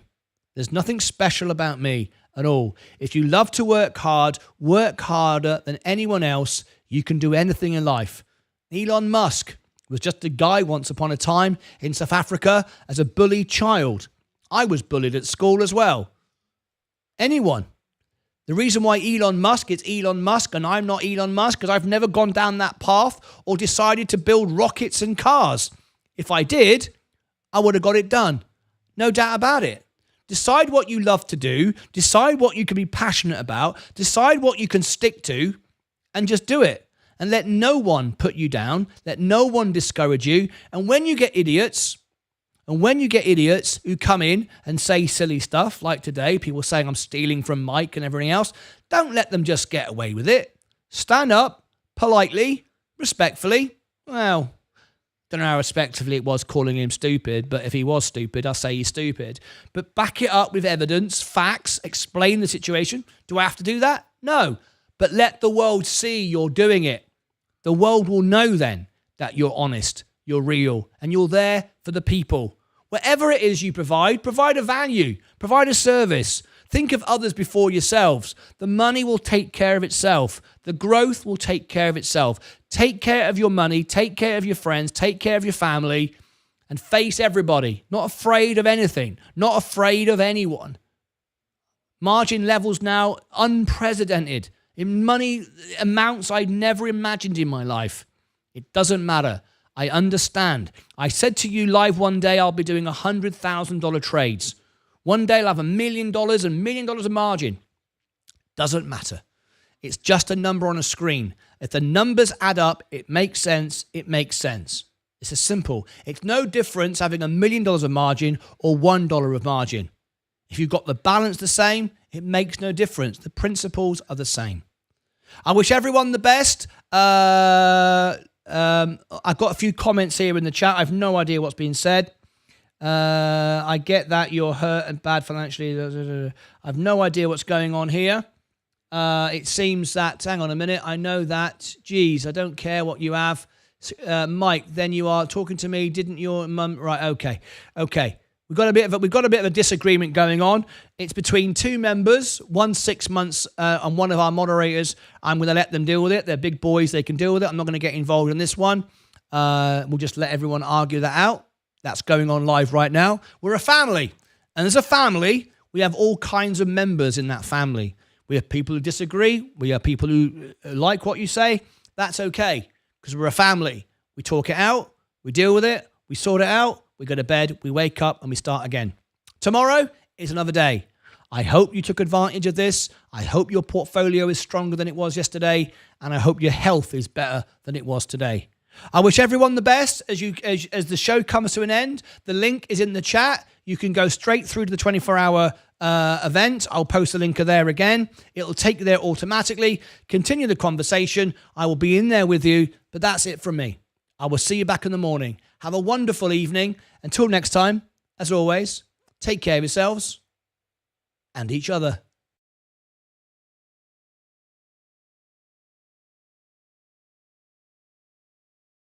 There's nothing special about me at all. If you love to work hard, work harder than anyone else, you can do anything in life. Elon Musk was just a guy once upon a time in South Africa as a bullied child. I was bullied at school as well. Anyone. The reason why Elon Musk is Elon Musk and I'm not Elon Musk because I've never gone down that path or decided to build rockets and cars. If I did, I would have got it done. No doubt about it. Decide what you love to do. Decide what you can be passionate about. Decide what you can stick to and just do it. And let no one put you down. Let no one discourage you. And when you get idiots who come in and say silly stuff like today, people saying I'm stealing from Mike and everything else, don't let them just get away with it. Stand up politely, respectfully. Well, don't know how respectively it was calling him stupid, but if he was stupid, I'll say he's stupid. But back it up with evidence, facts, explain the situation. Do I have to do that? No. But let the world see you're doing it. The world will know then that you're honest, you're real, and you're there for the people. Whatever it is you provide a value, provide a service. Think of others before yourselves. The money will take care of itself. The growth will take care of itself. Take care of your money, take care of your friends, take care of your family, and face everybody. Not afraid of anything, not afraid of anyone. Margin levels now unprecedented. In money amounts I'd never imagined in my life. It doesn't matter. I understand. I said to you live one day I'll be doing $100,000 trades. One day I'll have $1 million and $1 million of margin. Doesn't matter. It's just a number on a screen. If the numbers add up, it makes sense. It makes sense. It's as simple. It's no difference having $1 million of margin or $1 of margin. If you've got the balance the same, it makes no difference. The principles are the same. I wish everyone the best. I've got a few comments here in the chat. I have no idea what's being said. I get that you're hurt and bad financially. I have no idea what's going on here. It seems that, hang on a minute, I know that, geez, I don't care what you have. Mike, then you are talking to me, didn't your mum, right, okay. We've got a bit of a disagreement going on. It's between two members, one 6 months, and one of our moderators. I'm going to let them deal with it. They're big boys, they can deal with it. I'm not going to get involved in this one. We'll just let everyone argue that out. That's going on live right now. We're a family. And as a family, we have all kinds of members in that family. We have people who disagree. We have people who like what you say. That's okay, because we're a family. We talk it out. We deal with it. We sort it out. We go to bed. We wake up and we start again. Tomorrow is another day. I hope you took advantage of this. I hope your portfolio is stronger than it was yesterday. And I hope your health is better than it was today. I wish everyone the best as the show comes to an end. The link is in the chat. You can go straight through to the 24-hour event. I'll post the link there again. It'll take you there automatically. Continue the conversation. I will be in there with you. But that's it from me. I will see you back in the morning. Have a wonderful evening. Until next time, as always, take care of yourselves and each other.